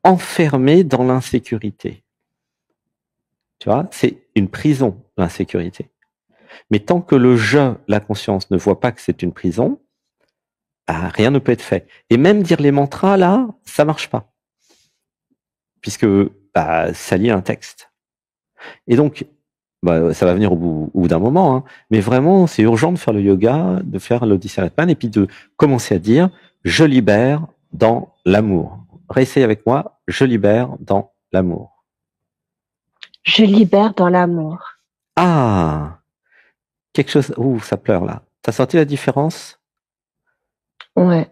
enfermé dans l'insécurité. Tu vois, c'est une prison, l'insécurité. Mais tant que le je, la conscience, ne voit pas que c'est une prison, rien ne peut être fait. Et même dire les mantras, là, ça marche pas. Puisque ça lie un texte. Et donc, ça va venir au bout d'un moment, hein. Mais vraiment, c'est urgent de faire le yoga, de faire le Dissanatman, et puis de commencer à dire « Je libère dans l'amour ». Réessaye avec moi « Je libère dans l'amour ». Je libère dans l'amour. Ah, quelque chose... Ouh, ça pleure là. T'as senti la différence? Ouais.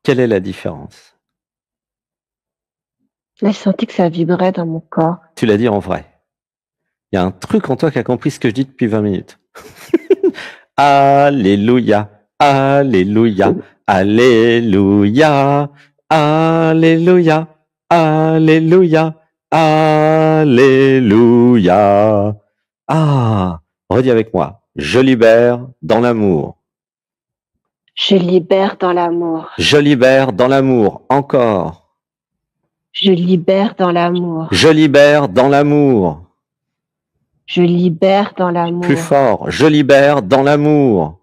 Quelle est la différence? Là, j'ai senti que ça vibrait dans mon corps. Tu l'as dit en vrai. Il y a un truc en toi qui a compris ce que je dis depuis 20 minutes. Alléluia, alléluia, alléluia, alléluia, alléluia, alléluia. Ah, redis avec moi. Je libère dans l'amour. Je libère dans l'amour. Je libère dans l'amour. Encore. Je libère dans l'amour. Je libère dans l'amour. Je libère dans l'amour. Plus fort. Je libère dans l'amour.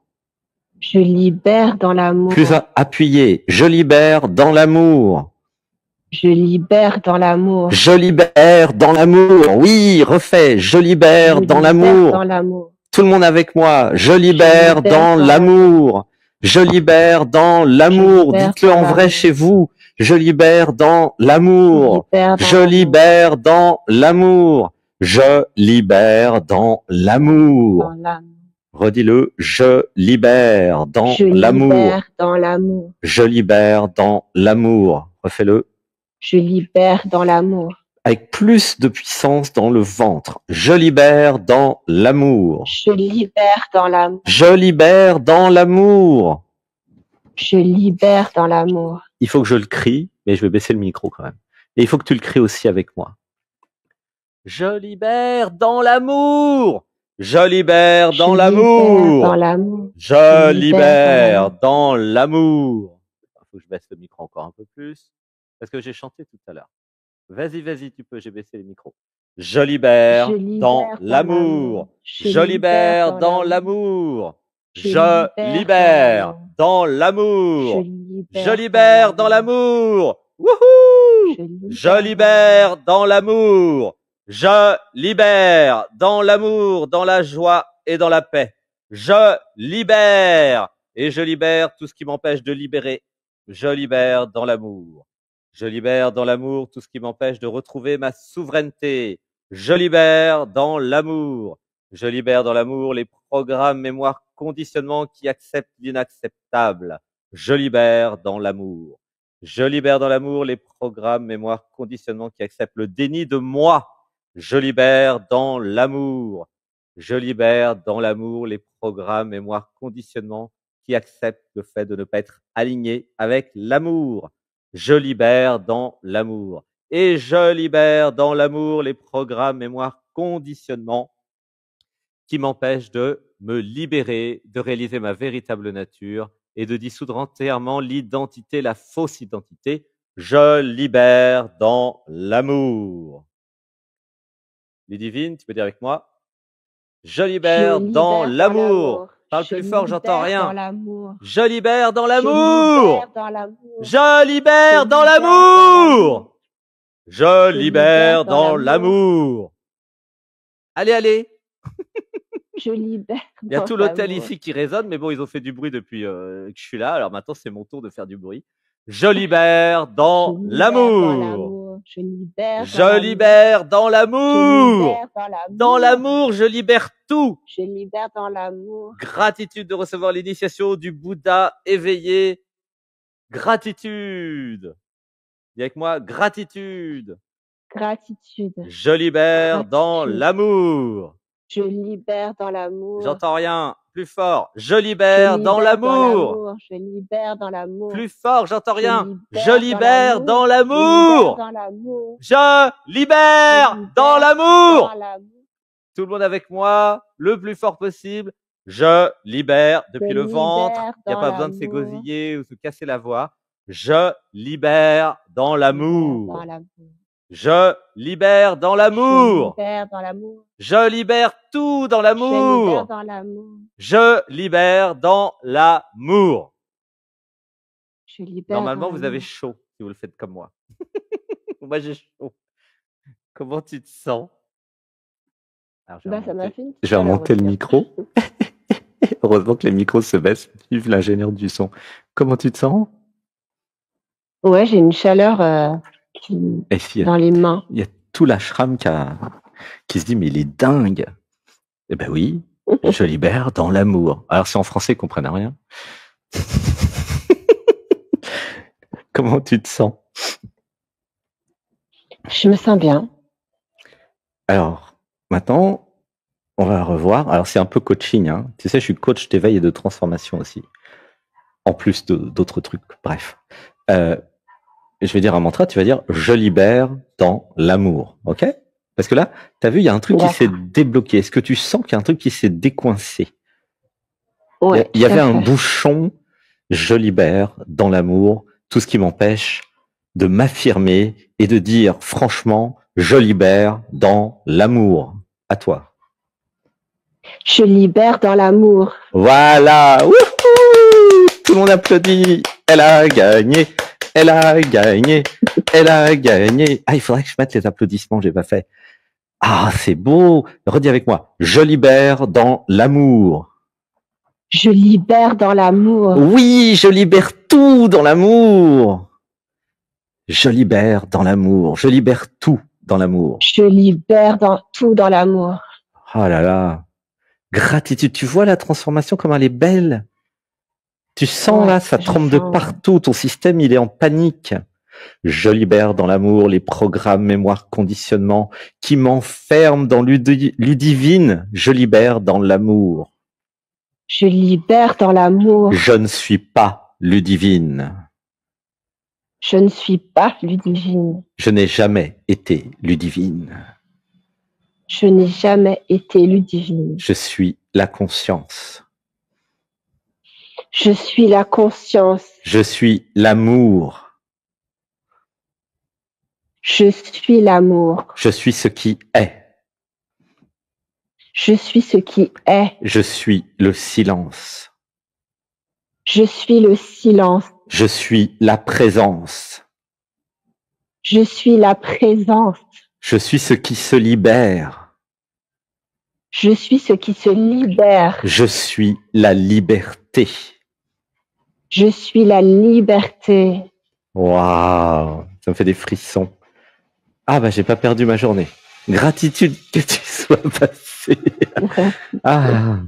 Je libère dans l'amour. Plus appuyé. Je libère dans l'amour. Je libère dans l'amour. Je libère dans l'amour. Oui, refais. Je libère dans l'amour. Tout le monde avec moi. Je libère dans l'amour. Je libère dans l'amour. Dites-le en vrai chez vous. Je libère dans l'amour. Je libère dans l'amour. Je libère dans l'amour. Redis-le. Je libère dans l'amour. Je libère dans l'amour. Refais-le. Je libère dans l'amour. Avec plus de puissance dans le ventre. Je libère dans l'amour. Je libère dans l'amour. Je libère dans l'amour. Je libère dans l'amour. Il faut que je le crie, mais je vais baisser le micro quand même. Et il faut que tu le cries aussi avec moi. Je libère dans l'amour. Je libère dans l'amour. Je libère dans l'amour. Il faut que je baisse le micro encore un peu plus. Parce que j'ai chanté tout à l'heure. Vas-y, tu peux, j'ai baissé les micros. Je libère dans l'amour. Je libère dans l'amour. Je libère dans l'amour. Je libère dans l'amour. Wouhou! Je libère dans l'amour. Je libère dans l'amour, dans la joie et dans la paix. Je libère et je libère tout ce qui m'empêche de libérer. Je libère dans l'amour. Je libère dans l'amour tout ce qui m'empêche de retrouver ma souveraineté. Je libère dans l'amour. Je libère dans l'amour les programmes, mémoires, conditionnements qui acceptent l'inacceptable. Je libère dans l'amour. Je libère dans l'amour les programmes, mémoires, conditionnements qui acceptent le déni de moi. Je libère dans l'amour. Je libère dans l'amour les programmes, mémoires, conditionnements qui acceptent le fait de ne pas être aligné avec l'amour. Je libère dans l'amour. Et je libère dans l'amour les programmes, mémoires, conditionnements qui m'empêchent de me libérer, de réaliser ma véritable nature et de dissoudre entièrement l'identité, la fausse identité. Je libère dans l'amour. Ludivine, tu peux dire avec moi? Je libère dans l'amour. Parle plus fort, j'entends rien. Je libère dans l'amour. Je libère dans l'amour. Je libère dans l'amour. Allez, allez. Je libère. Il y a tout l'hôtel ici qui résonne, mais bon, ils ont fait du bruit depuis que je suis là. Alors maintenant, c'est mon tour de faire du bruit. Je libère dans l'amour. Je libère. Je libère dans l'amour. Dans l'amour, je libère tout. Je libère dans l'amour. Gratitude de recevoir l'initiation du Bouddha éveillé. Gratitude. Dis avec moi, gratitude. Gratitude. Je libère dans l'amour. Je libère dans l'amour. J'entends rien. Plus fort. Je libère dans l'amour. Je libère dans l'amour. Plus fort, j'entends rien. Je libère dans l'amour. Je libère dans l'amour. Tout le monde avec moi, le plus fort possible. Je libère depuis le ventre. Il n'y a pas besoin de s'égosiller ou se casser la voix. Je libère dans l'amour. Je libère dans l'amour. Je libère tout dans l'amour. Je libère dans l'amour. Normalement, vous avez chaud si vous le faites comme moi. Moi, j'ai chaud. Comment tu te sens? Alors, je vais remonter le micro. Heureusement que les micros se baissent. Vive l'ingénieur du son. Comment tu te sens? Ouais, j'ai une chaleur dans les mains. Il y a tout l'ashram qui se dit, mais il est dingue. Eh ben oui, je libère dans l'amour. Alors, c'est en français, ils comprennent rien. Comment tu te sens? Je me sens bien. Alors, maintenant, on va revoir. Alors, c'est un peu coaching. Hein. Tu sais, je suis coach d'éveil et de transformation aussi. En plus d'autres trucs. Bref. Je vais dire un mantra, tu vas dire « Je libère dans l'amour ». Ok? Parce que là, tu as vu, il y a un truc qui s'est débloqué. Est-ce que tu sens qu'il y a un truc qui s'est décoincé? Ouais, il y avait un bouchon « Je libère dans l'amour », tout ce qui m'empêche de m'affirmer et de dire franchement « Je libère dans l'amour ». À toi. Je libère dans l'amour. Voilà. Wouhou! Tout le monde applaudit. Elle a gagné. Elle a gagné. Elle a gagné. Ah, il faudrait que je mette les applaudissements, j'ai pas fait. Ah, c'est beau. Redis avec moi. Je libère dans l'amour. Je libère dans l'amour. Oui, je libère tout dans l'amour. Je libère dans l'amour. Je libère tout dans l'amour. Je libère tout dans l'amour. Oh là là. Gratitude. Tu vois la transformation, comme elle est belle. Tu sens là, ça tremble de partout. Ton système, il est en panique. Je libère dans l'amour les programmes, mémoires, conditionnements qui m'enferment dans Ludivine. Je libère dans l'amour. Je libère dans l'amour. Je ne suis pas Ludivine. Je ne suis pas Ludivine. Je n'ai jamais été Ludivine. Je n'ai jamais été Ludivine. Je suis la conscience. Je suis la conscience. Je suis l'amour. Je suis l'amour. Je suis ce qui est. Je suis ce qui est. Je suis le silence. Je suis le silence. Je suis la présence. Je suis la présence. Je suis ce qui se libère. Je suis ce qui se libère. Je suis la liberté. Je suis la liberté. Waouh, ça me fait des frissons. Ah bah j'ai pas perdu ma journée. Gratitude que tu sois passé. Ah,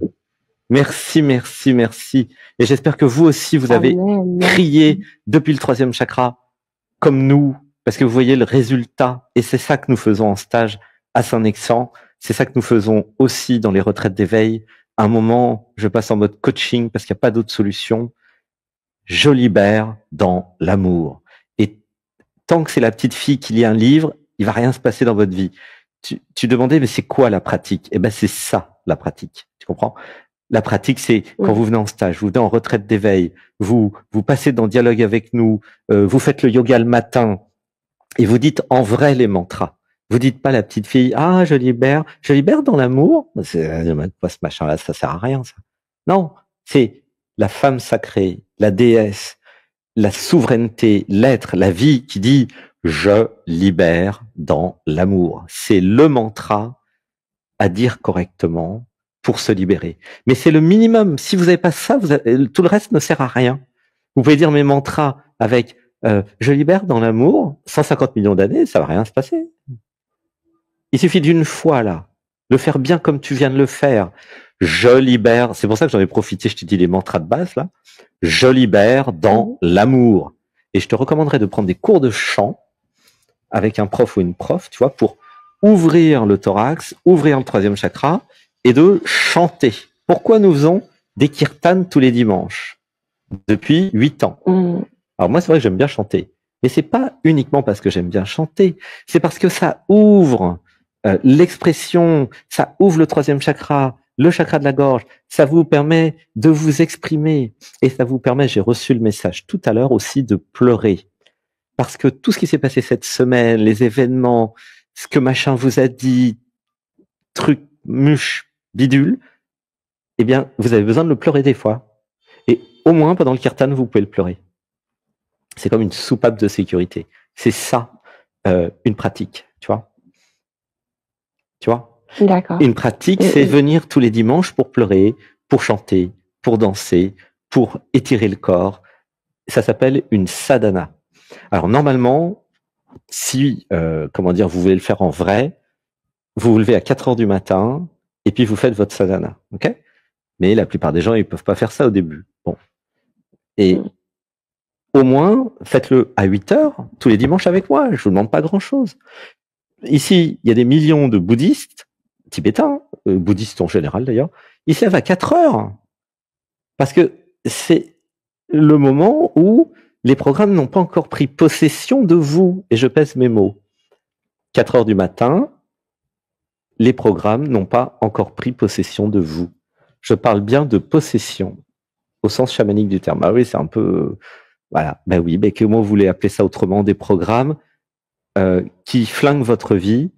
merci, merci, merci. Et j'espère que vous aussi, vous avez crié depuis le 3e chakra, comme nous, parce que vous voyez le résultat. Et c'est ça que nous faisons en stage à Saint-Nexan. C'est ça que nous faisons aussi dans les retraites d'éveil. À un moment, je passe en mode coaching parce qu'il n'y a pas d'autre solution. Je libère dans l'amour. Et tant que c'est la petite fille qui lit un livre, il va rien se passer dans votre vie. Tu demandais, mais c'est quoi la pratique? Eh ben, c'est ça, la pratique. Tu comprends? La pratique, c'est quand vous venez en stage, vous venez en retraite d'éveil, vous passez dans dialogue avec nous, vous faites le yoga le matin et vous dites en vrai les mantras. Vous dites pas la petite fille, ah, je libère dans l'amour. C'est pas ce machin-là, ça sert à rien, ça. Non, c'est la femme sacrée, la déesse, la souveraineté, l'être, la vie qui dit je libère dans l'amour. C'est le mantra à dire correctement pour se libérer. Mais c'est le minimum. Si vous n'avez pas ça, tout le reste ne sert à rien. Vous pouvez dire mes mantras avec je libère dans l'amour, 150 millions d'années, ça va rien se passer. Il suffit d'une fois là, le faire bien comme tu viens de le faire. Je libère, c'est pour ça que j'en ai profité, je t'ai dit les mantras de base là. Je libère dans l'amour. Et je te recommanderais de prendre des cours de chant avec un prof ou une prof, tu vois, pour ouvrir le thorax, ouvrir le 3e chakra et de chanter. Pourquoi nous faisons des kirtans tous les dimanches depuis 8 ans? Alors moi, c'est vrai que j'aime bien chanter, mais c'est pas uniquement parce que j'aime bien chanter, c'est parce que ça ouvre l'expression, ça ouvre le 3e chakra, le chakra de la gorge, ça vous permet de vous exprimer et ça vous permet, j'ai reçu le message tout à l'heure aussi, de pleurer. Parce que tout ce qui s'est passé cette semaine, les événements, ce que machin vous a dit, truc, muche, bidule, eh bien, vous avez besoin de le pleurer des fois. Et au moins, pendant le kirtan, vous pouvez le pleurer. C'est comme une soupape de sécurité. C'est ça, une pratique, tu vois. Tu vois? D'accord. Une pratique, c'est venir tous les dimanches pour pleurer, pour chanter, pour danser, pour étirer le corps. Ça s'appelle une sadhana. Alors normalement, si vous voulez le faire en vrai, vous vous levez à 4 heures du matin et puis vous faites votre sadhana, ok? Mais la plupart des gens, ils peuvent pas faire ça au début. Bon, et au moins faites-le à 8 heures tous les dimanches avec moi. Je vous demande pas grand-chose. Ici, il y a des millions de bouddhistes tibétains, bouddhistes en général d'ailleurs. Ils se lèvent à 4 heures parce que c'est le moment où les programmes n'ont pas encore pris possession de vous. Et je pèse mes mots. 4 heures du matin, les programmes n'ont pas encore pris possession de vous. Je parle bien de possession, au sens chamanique du terme. Ah oui, c'est un peu... voilà. Ben oui, mais comment vous voulez appeler ça autrement? Des programmes qui flinguent votre vie,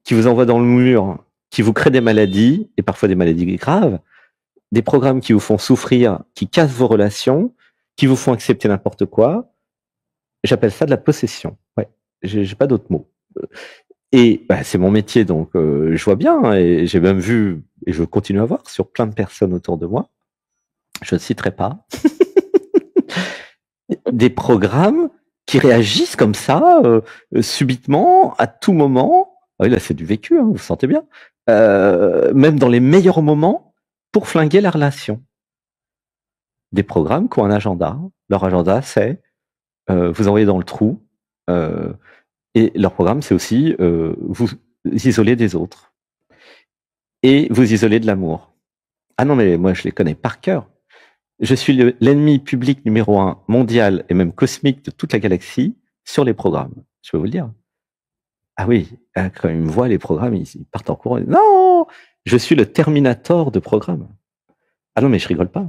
qui vous envoient dans le mur, qui vous créent des maladies, et parfois des maladies graves. Des programmes qui vous font souffrir, qui cassent vos relations, qui vous font accepter n'importe quoi. J'appelle ça de la possession. Ouais, j'ai pas d'autres mots. Et c'est mon métier, donc je vois bien, hein, et j'ai même vu, et je continue à voir sur plein de personnes autour de moi, je ne citerai pas, des programmes qui réagissent comme ça, subitement, à tout moment. Ah oui, là c'est du vécu, hein, vous sentez bien. Même dans les meilleurs moments, pour flinguer la relation. Des programmes qui ont un agenda. Leur agenda, c'est vous envoyer dans le trou. Et leur programme, c'est aussi vous isoler des autres. Et vous isoler de l'amour. Ah non, mais moi, je les connais par cœur. Je suis l'ennemi public numéro 1 mondial et même cosmique de toute la galaxie sur les programmes. Je peux vous le dire. Ah oui, quand ils me voient, les programmes, ils partent en courant. Non, je suis le terminator de programmes. Ah non, mais je rigole pas.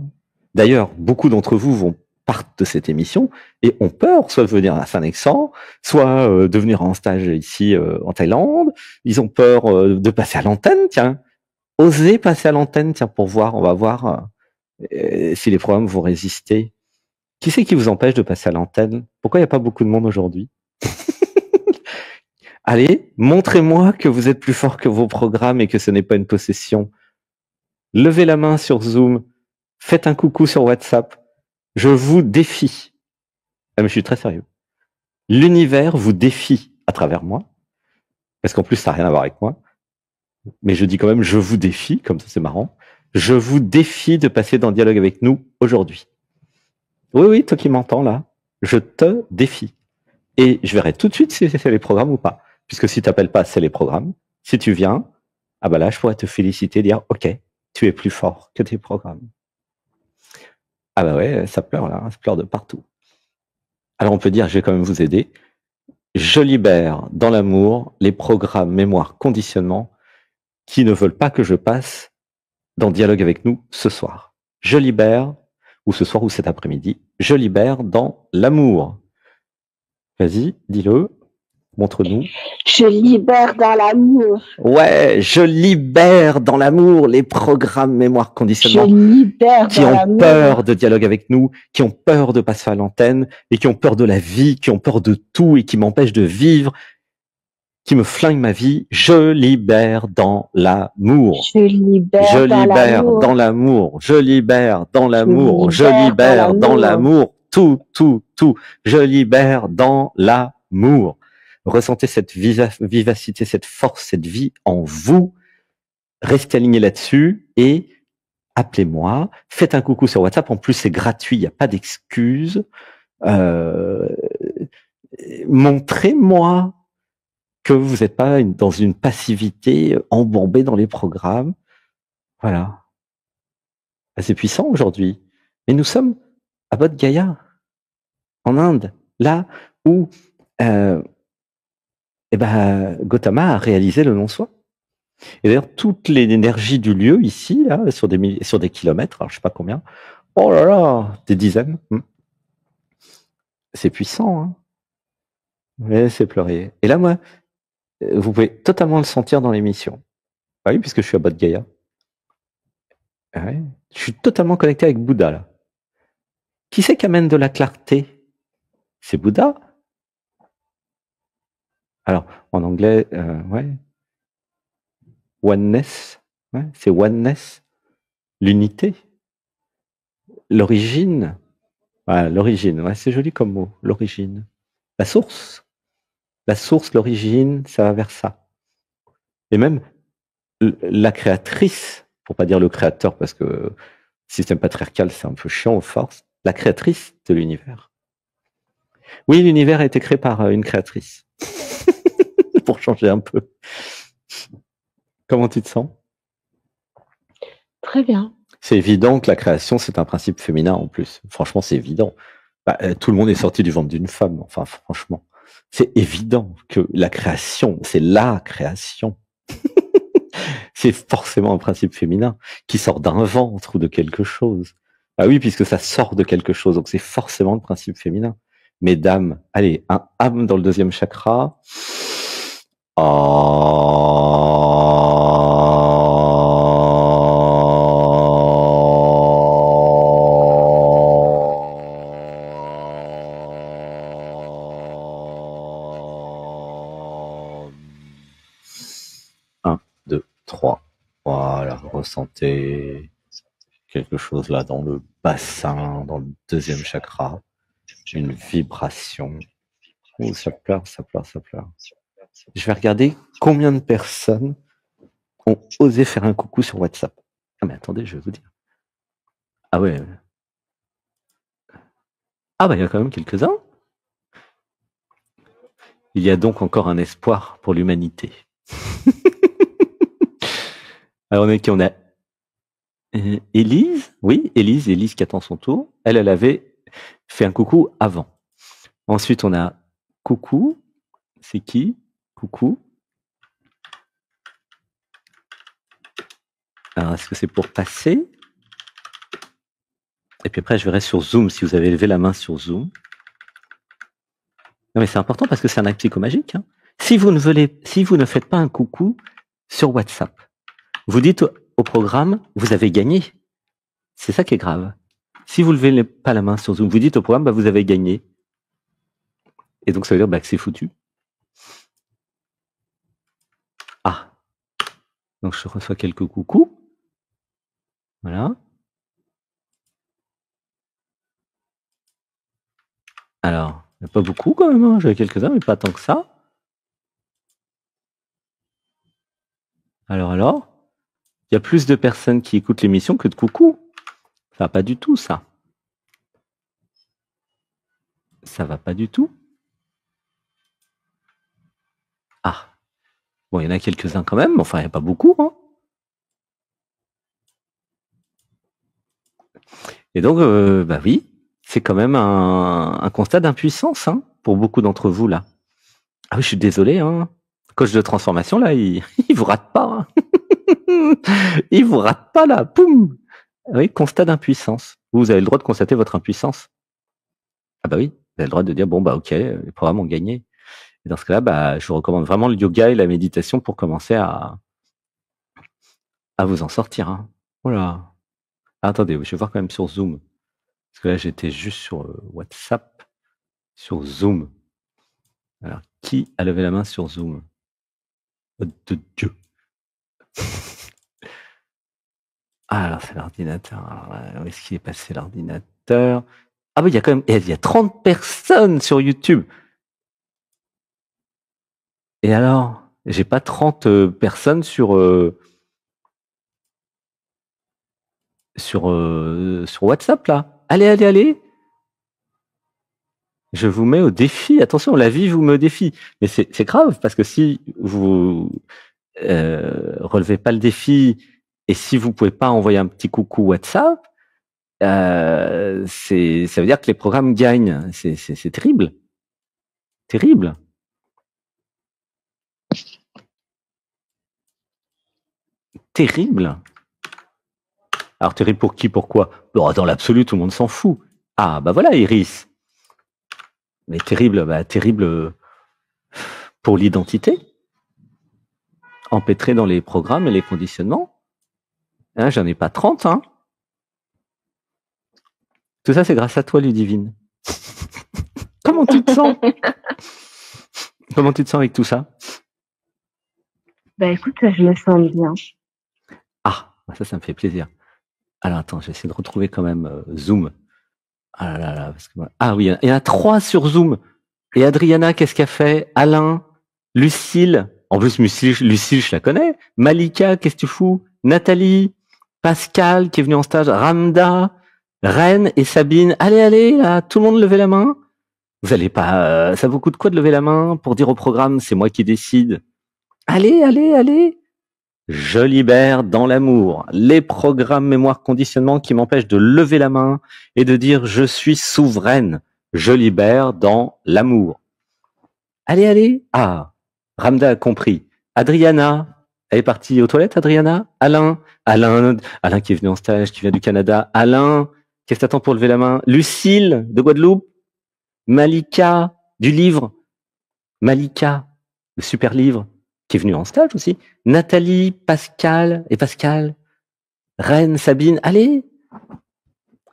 D'ailleurs, beaucoup d'entre vous partent de cette émission et ont peur, soit de venir à Saint-Nexan, soit de venir en stage ici en Thaïlande. Ils ont peur de passer à l'antenne, tiens. osez passer à l'antenne, tiens, pour voir. On va voir si les programmes vont résister. Qui c'est qui vous empêche de passer à l'antenne? Pourquoi il n'y a pas beaucoup de monde aujourd'hui? Allez, montrez-moi que vous êtes plus fort que vos programmes et que ce n'est pas une possession. Levez la main sur Zoom. Faites un coucou sur WhatsApp. Je vous défie. Ah, mais je suis très sérieux. L'univers vous défie à travers moi. Parce qu'en plus, ça n'a rien à voir avec moi. Mais je dis quand même, je vous défie, comme ça c'est marrant. Je vous défie de passer dans le dialogue avec nous aujourd'hui. Oui, oui, toi qui m'entends là, je te défie. Et je verrai tout de suite si c'est les programmes ou pas. Puisque si tu n'appelles pas, c'est les programmes. Si tu viens, ah bah là, je pourrais te féliciter, dire, ok, tu es plus fort que tes programmes. Ah bah ouais, ça pleure là, ça pleure de partout. Alors on peut dire, je vais quand même vous aider. Je libère dans l'amour les programmes, mémoire, conditionnement qui ne veulent pas que je passe dans le dialogue avec nous ce soir. Je libère, ou ce soir ou cet après-midi, je libère dans l'amour. Vas-y, dis-le, montre-nous. Je libère dans l'amour. Ouais, je libère dans l'amour les programmes mémoire conditionnement Je libère qui dans ont l'amour. peur de dialogue avec nous, qui ont peur de passer à l'antenne et qui ont peur de la vie, qui ont peur de tout et qui m'empêchent de vivre, qui me flinguent ma vie. Je libère dans l'amour. Je libère dans l'amour. Je libère dans l'amour. Je libère dans l'amour. Tout. Je libère dans l'amour. Ressentez cette vivacité, cette force, cette vie en vous. Restez aligné là-dessus et appelez-moi. Faites un coucou sur WhatsApp. En plus, c'est gratuit. Il n'y a pas d'excuses. Montrez-moi que vous n'êtes pas dans une passivité embourbée dans les programmes. Voilà. C'est puissant aujourd'hui. Mais nous sommes à Bodh Gaya, en Inde, là où Gautama a réalisé le non-soi. Et d'ailleurs, toute l'énergie du lieu ici, là, sur des kilomètres, alors je sais pas combien, oh là là, des dizaines. C'est puissant, hein. Mais c'est pleurer. Et là, moi, vous pouvez totalement le sentir dans l'émission. Ah oui, puisque je suis à Bodh Gaya. Ouais. Je suis totalement connecté avec Bouddha, là. Qui c'est qui amène de la clarté? C'est Bouddha. Alors, en anglais, ouais. Oneness, ouais, c'est oneness, l'unité, l'origine. Voilà, l'origine, ouais, c'est joli comme mot, l'origine. La source, l'origine, ça va vers ça. Et même la créatrice, pour pas dire le créateur, parce que système patriarcal, c'est un peu chiant aux forces, la créatrice de l'univers. Oui, l'univers a été créé par une créatrice. Pour changer un peu. Comment tu te sens? Très bien. C'est évident que la création, c'est un principe féminin en plus. Franchement, c'est évident. Tout le monde est sorti du ventre d'une femme. Enfin, franchement, c'est évident que la création, c'est la création. C'est forcément un principe féminin qui sort d'un ventre ou de quelque chose. Ah oui, puisque ça sort de quelque chose, donc c'est forcément le principe féminin. Mesdames, allez, un âme dans le deuxième chakra. Un, deux, trois. Voilà, ressentez quelque chose là dans le bassin, dans le deuxième chakra. Une vibration. Oh, ça pleure. Je vais regarder combien de personnes ont osé faire un coucou sur WhatsApp. Ah mais attendez, je vais vous dire. Ah ouais. Ah bah il y a quand même quelques-uns. Il y a donc encore un espoir pour l'humanité. Alors on a Élise. Oui, Élise qui attend son tour. Elle avait fait un coucou avant. Ensuite on a coucou. C'est qui? Coucou. Alors, est-ce que c'est pour passer? Et puis après, je verrai sur Zoom si vous avez levé la main sur Zoom. Non, mais c'est important parce que c'est un acte psychomagique. Hein. Si vous ne faites pas un coucou sur WhatsApp, vous dites au programme, vous avez gagné. C'est ça qui est grave. Si vous levez pas la main sur Zoom, vous dites au programme, vous avez gagné. Et donc, ça veut dire que c'est foutu. Ah. Donc, je reçois quelques coucous. Voilà. Alors, il n'y a pas beaucoup quand même. Hein. J'avais quelques-uns, mais pas tant que ça. Alors, il y a plus de personnes qui écoutent l'émission que de coucou. Ça va pas du tout, ça. Ça va pas du tout. Ah. Bon, il y en a quelques-uns quand même, mais enfin, il n'y a pas beaucoup. Hein. Et donc, oui, c'est quand même un constat d'impuissance hein, pour beaucoup d'entre vous, là. Ah oui, je suis désolé, hein. Coach de transformation, là, il vous rate pas. Hein. Il vous rate pas, là. Poum. Oui, constat d'impuissance. Vous avez le droit de constater votre impuissance. Ah bah oui, vous avez le droit de dire, bon, bah ok, les programmes ont gagné. Et dans ce cas-là, je vous recommande vraiment le yoga et la méditation pour commencer à vous en sortir. Hein. Voilà. Ah, attendez, je vais voir quand même sur Zoom. Parce que là, j'étais juste sur WhatsApp, sur Zoom. Alors, qui a levé la main sur Zoom? De Dieu. Ah, alors c'est l'ordinateur. Où est-ce qu'il est passé l'ordinateur? Ah oui, il y a quand même, il y a 30 personnes sur YouTube. Et alors, j'ai pas 30 personnes sur WhatsApp là. Allez. Je vous mets au défi. Attention, la vie vous met au défi. Mais c'est grave parce que si vous relevez pas le défi et si vous pouvez pas envoyer un petit coucou WhatsApp, ça veut dire que les programmes gagnent. C'est terrible. Terrible. Terrible. Alors terrible pour qui? Pourquoi? Bon, dans l'absolu, tout le monde s'en fout. Ah, bah voilà, Iris. Mais terrible, terrible pour l'identité. Empêtré dans les programmes et les conditionnements. Hein, j'en ai pas 30, hein. Tout ça, c'est grâce à toi, Ludivine. Comment tu te sens? Comment tu te sens avec tout ça? Bah écoute, je me sens bien. Ah, ça me fait plaisir. Alors attends, je vais essayer de retrouver quand même Zoom. Ah là là, parce que ah oui, il y en a 3 sur Zoom. Et Adriana, qu'est-ce qu'elle fait? Alain, Lucille. En plus, Lucille, je la connais. Malika, qu'est-ce que tu fous? Nathalie, Pascal, qui est venu en stage. Ramda, Reine et Sabine. Allez, là, tout le monde levez la main. Vous allez pas, ça vous coûte quoi de lever la main pour dire au programme, c'est moi qui décide? Allez. Je libère dans l'amour les programmes mémoire conditionnement qui m'empêchent de lever la main et de dire je suis souveraine. Je libère dans l'amour. Allez. Ah, Ramda a compris. Adriana, elle est partie aux toilettes, Adriana? Alain qui est venu en stage, qui vient du Canada. Alain, qu'est-ce que t'attends pour lever la main? Lucille, de Guadeloupe? Malika, du livre? Malika, le super livre, qui est venu en stage aussi. Nathalie, Pascal, Reine, Sabine, allez!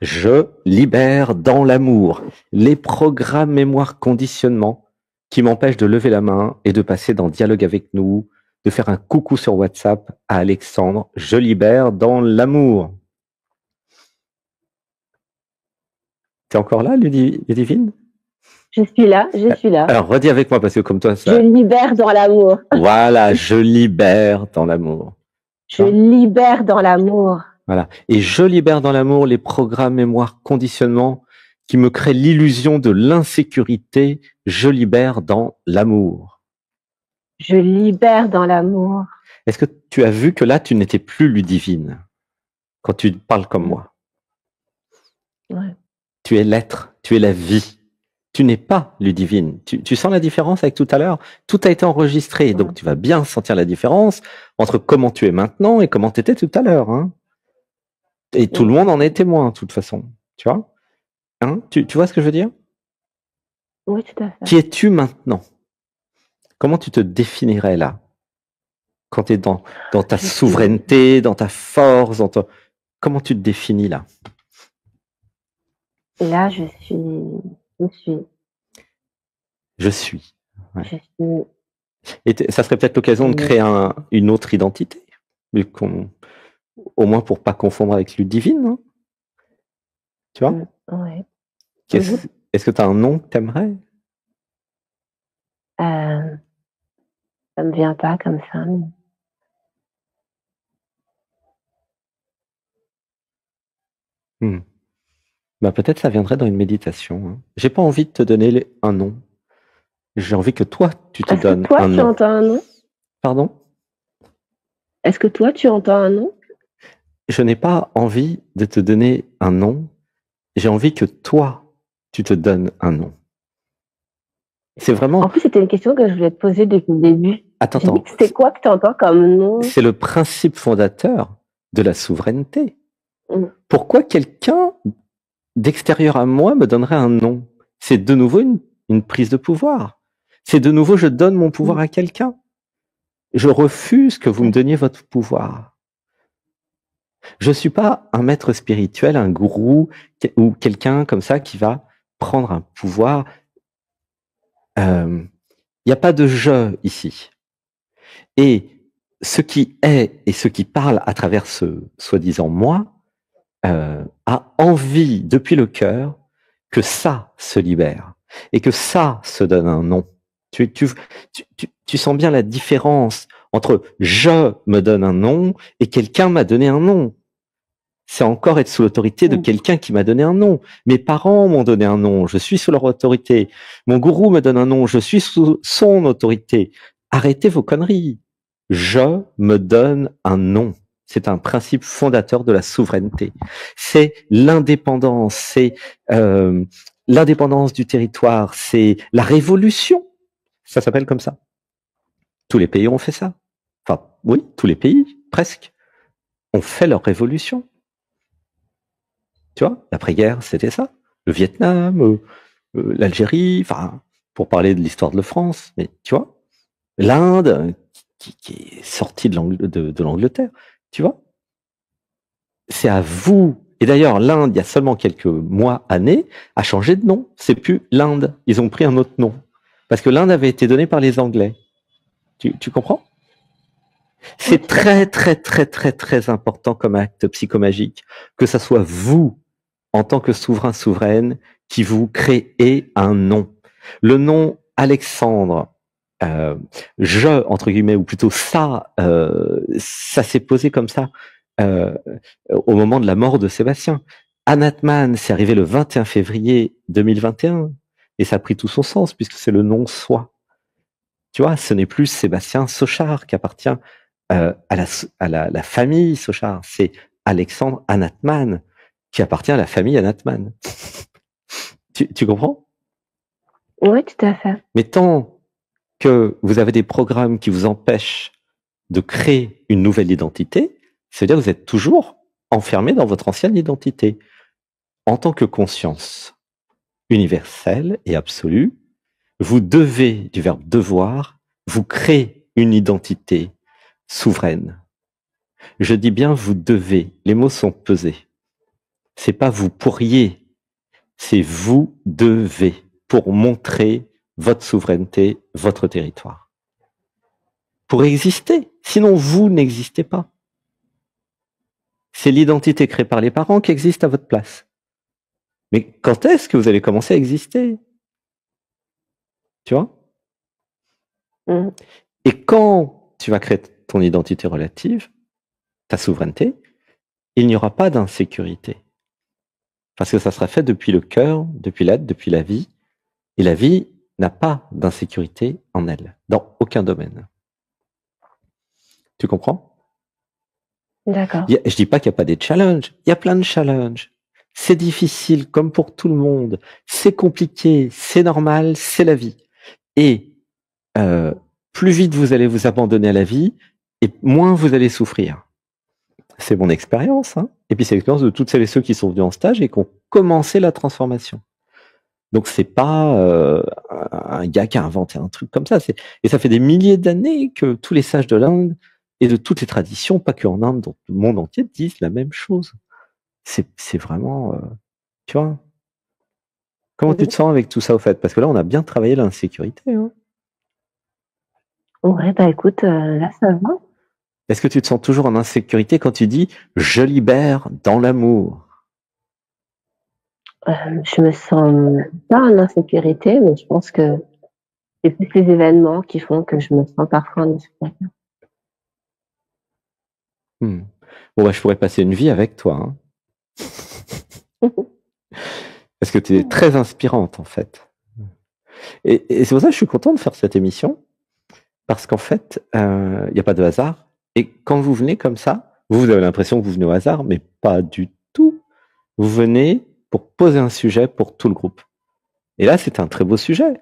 Je libère dans l'amour les programmes mémoire conditionnement qui m'empêchent de lever la main et de passer dans dialogue avec nous, de faire un coucou sur WhatsApp à Alexandre. Je libère dans l'amour. T'es encore là, Ludivine? Je suis là. Alors, redis avec moi, parce que comme toi, ça... Je libère dans l'amour. Voilà, je libère dans l'amour. Je libère dans l'amour. Voilà. Et je libère dans l'amour les programmes mémoire conditionnement qui me créent l'illusion de l'insécurité. Je libère dans l'amour. Je libère dans l'amour. Est-ce que tu as vu que là, tu n'étais plus Ludivine quand tu parles comme moi? Ouais. Tu es l'être, tu es la vie. Tu n'es pas Ludivine. Tu sens la différence avec tout à l'heure? Tout a été enregistré, donc tu vas bien sentir la différence entre comment tu es maintenant et comment tu étais tout à l'heure. Hein. Et tout le monde en est témoin, de toute façon. Tu vois? Hein? Tu vois ce que je veux dire? Oui, tout à fait. Qui es-tu maintenant? Comment tu te définirais là? Quand tu es dans ta souveraineté, dans ta force, comment tu te définis là? Là, je suis. Je suis. Ouais. Je suis. Et ça serait peut-être l'occasion de créer une autre identité, au moins pour pas confondre avec Ludivine, hein. Tu vois? Ouais. Est-ce que tu as un nom que tu aimerais? Ça me vient pas comme ça. Bah, peut-être ça viendrait dans une méditation. Hein. J'ai pas envie de te donner un nom. J'ai envie que toi, tu te donnes un nom. Toi, tu entends un nom? Pardon? Est-ce que toi, tu entends un nom? Je n'ai pas envie de te donner un nom. J'ai envie que toi, tu te donnes un nom. C'est vraiment... En plus, c'était une question que je voulais te poser depuis le début. Attends. C'est quoi que tu entends comme nom? C'est le principe fondateur de la souveraineté. Pourquoi quelqu'un d'extérieur à moi me donnerait un nom? C'est de nouveau une prise de pouvoir. C'est de nouveau, je donne mon pouvoir à quelqu'un. Je refuse que vous me donniez votre pouvoir. Je suis pas un maître spirituel, un gourou ou quelqu'un comme ça qui va prendre un pouvoir. Il n'y a pas de je ici. Et ce qui est et ce qui parle à travers ce soi-disant moi a envie depuis le cœur que ça se libère et que ça se donne un nom. Tu sens bien la différence entre je me donne un nom et quelqu'un m'a donné un nom. C'est encore être sous l'autorité de quelqu'un qui m'a donné un nom. Mes parents m'ont donné un nom, je suis sous leur autorité. Mon gourou me donne un nom, je suis sous son autorité. Arrêtez vos conneries. Je me donne un nom. C'est un principe fondateur de la souveraineté. C'est l'indépendance, c'est l'indépendance du territoire, c'est la révolution. Ça s'appelle comme ça. Tous les pays ont fait ça. Enfin, oui, tous les pays, presque, ont fait leur révolution. Tu vois, l'après-guerre, c'était ça. Le Vietnam, l'Algérie, enfin, pour parler de l'histoire de la France, mais tu vois, l'Inde, qui est sortie de l'Angleterre, tu vois. C'est à vous. Et d'ailleurs, l'Inde, il y a seulement quelques mois, années, a changé de nom. C'est plus l'Inde. Ils ont pris un autre nom. Parce que l'Inde avait été donnée par les Anglais. Tu comprends? C'est très, très, très, très, très important comme acte psychomagique que ça soit vous, en tant que souverain, souveraine, qui vous créez un nom. Le nom Alexandre, je, entre guillemets, ou plutôt ça s'est posé comme ça au moment de la mort de Sébastien. Anatman, c'est arrivé le 21 février 2021, et ça a pris tout son sens, puisque c'est le nom soi. Tu vois, ce n'est plus Sébastien Sochard qui appartient à la famille Sochard, c'est Alexandre Anatman qui appartient à la famille Anatman. Tu comprends? Oui, tout à fait. Mais tant que vous avez des programmes qui vous empêchent de créer une nouvelle identité, c'est-à-dire que vous êtes toujours enfermé dans votre ancienne identité. En tant que conscience universelle et absolue, vous devez, du verbe devoir, vous créer une identité souveraine. Je dis bien vous devez, les mots sont pesés. C'est pas vous pourriez, c'est vous devez pour montrer votre souveraineté, votre territoire. Pour exister, sinon vous n'existez pas. C'est l'identité créée par les parents qui existe à votre place. Mais quand est-ce que vous allez commencer à exister? Tu vois? Et quand tu vas créer ton identité relative, ta souveraineté, il n'y aura pas d'insécurité. Parce que ça sera fait depuis le cœur, depuis l'être, depuis la vie. Et la vie n'a pas d'insécurité en elle, dans aucun domaine. Tu comprends? D'accord. Je dis pas qu'il n'y a pas des challenges. Il y a plein de challenges. C'est difficile, comme pour tout le monde. C'est compliqué, c'est normal, c'est la vie. Et plus vite vous allez vous abandonner à la vie, et moins vous allez souffrir. C'est mon expérience, hein. Et puis c'est l'expérience de toutes celles et ceux qui sont venus en stage et qui ont commencé la transformation. Donc c'est pas un gars qui a inventé un truc comme ça. Et ça fait des milliers d'années que tous les sages de l'Inde et de toutes les traditions, pas que en Inde, dans le monde entier, disent la même chose. C'est vraiment, tu vois. Comment tu te sens avec tout ça, au fait? Parce que là, on a bien travaillé l'insécurité. Hein. Ouais, bah écoute, là, ça va. Est-ce que tu te sens toujours en insécurité quand tu dis « je libère dans l'amour » ? Je me sens pas en insécurité, mais je pense que c'est plus les événements qui font que je me sens parfois en insécurité. Bon, bah, je pourrais passer une vie avec toi. Hein. Parce que tu es très inspirante, en fait. Et c'est pour ça que je suis content de faire cette émission. Parce qu'en fait, il n'y a pas de hasard. Et quand vous venez comme ça, vous avez l'impression que vous venez au hasard, mais pas du tout. Vous venez pour poser un sujet pour tout le groupe. Et là, c'est un très beau sujet.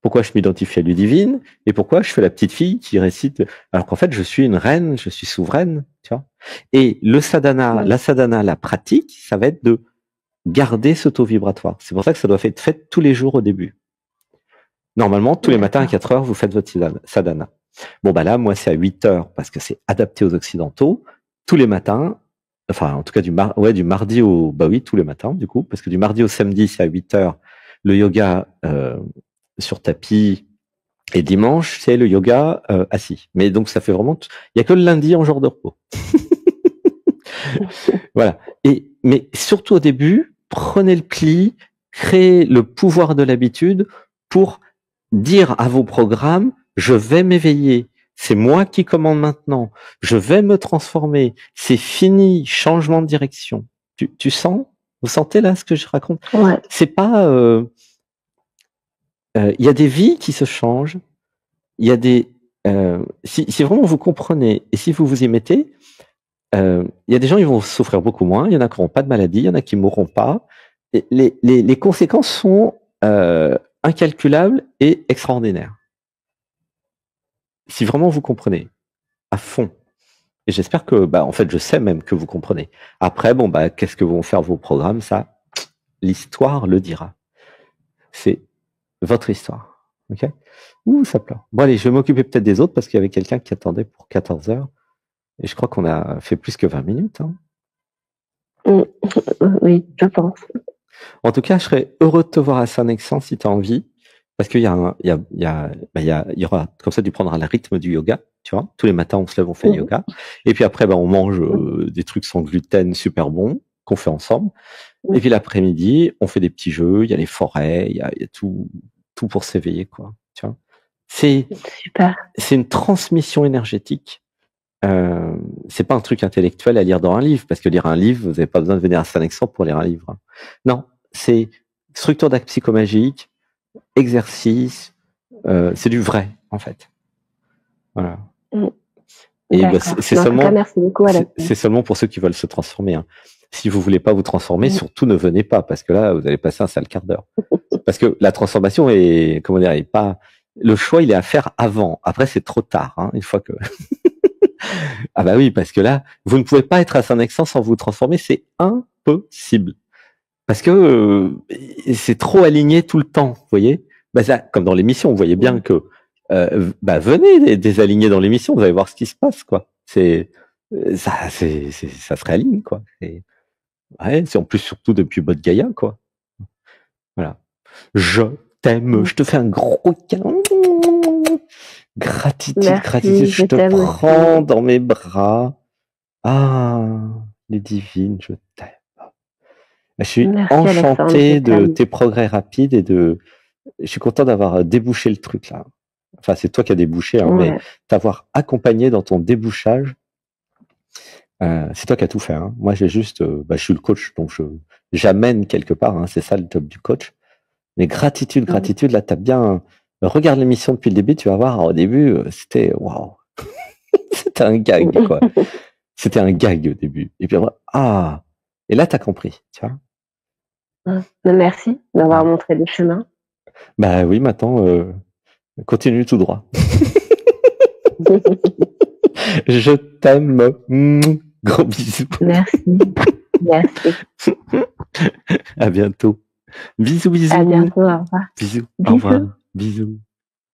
Pourquoi je m'identifie à Ludivine et pourquoi je fais la petite fille qui récite, alors qu'en fait, je suis une reine, je suis souveraine, tu vois. Et le sadhana, la sadhana, la pratique, ça va être de garder ce taux vibratoire. C'est pour ça que ça doit être fait tous les jours au début. Normalement, tous les matins à 4 heures, vous faites votre sadhana. Bon, bah là, moi, c'est à 8 heures parce que c'est adapté aux occidentaux. Tous les matins, enfin, en tout cas, du mardi au, bah oui, tous les matins, du coup, parce que du mardi au samedi, c'est à 8 heures. Le yoga, sur tapis, et dimanche, c'est le yoga, assis. Mais donc, ça fait vraiment, il y a que le lundi en jour de repos. Voilà. Mais surtout au début, prenez le pli, créez le pouvoir de l'habitude pour dire à vos programmes, je vais m'éveiller, c'est moi qui commande maintenant, je vais me transformer, c'est fini, changement de direction. Tu sens? Vous sentez là ce que je raconte? Ouais. C'est pas, y a des vies qui se changent, il y a des, si vraiment vous comprenez et si vous vous y mettez, il y a des gens qui vont souffrir beaucoup moins, il y en a qui n'auront pas de maladie, il y en a qui mourront pas. Et les conséquences sont incalculables et extraordinaires. Si vraiment vous comprenez à fond. Et j'espère que, bah, en fait, je sais même que vous comprenez. Après, bon, bah, qu'est-ce que vont faire vos programmes? Ça, l'histoire le dira. C'est votre histoire. Ok? Ouh, ça pleure. Bon, allez, je vais m'occuper peut-être des autres parce qu'il y avait quelqu'un qui attendait pour 14 heures. Et je crois qu'on a fait plus que 20 minutes. Hein. Oui, je pense. En tout cas, je serais heureux de te voir à Saint-Nexan si tu as envie. Parce qu'il y aura, comme ça, tu prendras le rythme du yoga, tu vois. Tous les matins, on se lève, on fait le yoga. Et puis après, on mange des trucs sans gluten super bons qu'on fait ensemble. Et puis l'après-midi, on fait des petits jeux, il y a les forêts, il y a tout pour s'éveiller, quoi. Tu vois. C'est une transmission énergétique. C'est pas un truc intellectuel à lire dans un livre, parce que lire un livre, vous n'avez pas besoin de venir à Saint-Nexan pour lire un livre. Non, c'est structure d'acte psychomagique, exercice, c'est du vrai, en fait. Voilà. Et c'est seulement pour ceux qui veulent se transformer. Hein. Si vous voulez pas vous transformer, surtout ne venez pas, parce que là, vous allez passer un sale quart d'heure. Parce que la transformation est, comment dire, est pas, le choix, il est à faire avant. Après, c'est trop tard, hein, une fois que... Ah bah oui, parce que là, vous ne pouvez pas être à Saint-Nexan sans vous transformer, c'est impossible. Parce que c'est trop aligné tout le temps, vous voyez. Bah ça, comme dans l'émission, vous voyez bien que venez désaligner dans l'émission, vous allez voir ce qui se passe, quoi. Ça se réaligne, quoi. C'est en plus surtout depuis Bodh Gaya, quoi. Voilà. Je t'aime, je te fais un gros câlin. Gratitude, je te prends dans mes bras. Ah, les divines, je t'aime. Je suis enchanté de tes progrès rapides et je suis content d'avoir débouché le truc là. Enfin, c'est toi qui as débouché, hein, mais t'avoir accompagné dans ton débouchage, c'est toi qui as tout fait. Hein. Moi, j'ai juste, je suis le coach, donc j'amène quelque part. Hein, c'est ça le job du coach. Mais gratitude, là, t'as bien. Regarde l'émission depuis le début, tu vas voir. Au début, c'était waouh, c'était un gag, quoi. C'était un gag au début. Et puis après, et là, t'as compris, tu vois. Merci d'avoir montré le chemin. Bah oui, maintenant, continue tout droit. Je t'aime. Gros bisous. Merci. À bientôt. Bisous. À bientôt, au revoir. Bisous. Au revoir. Bisous.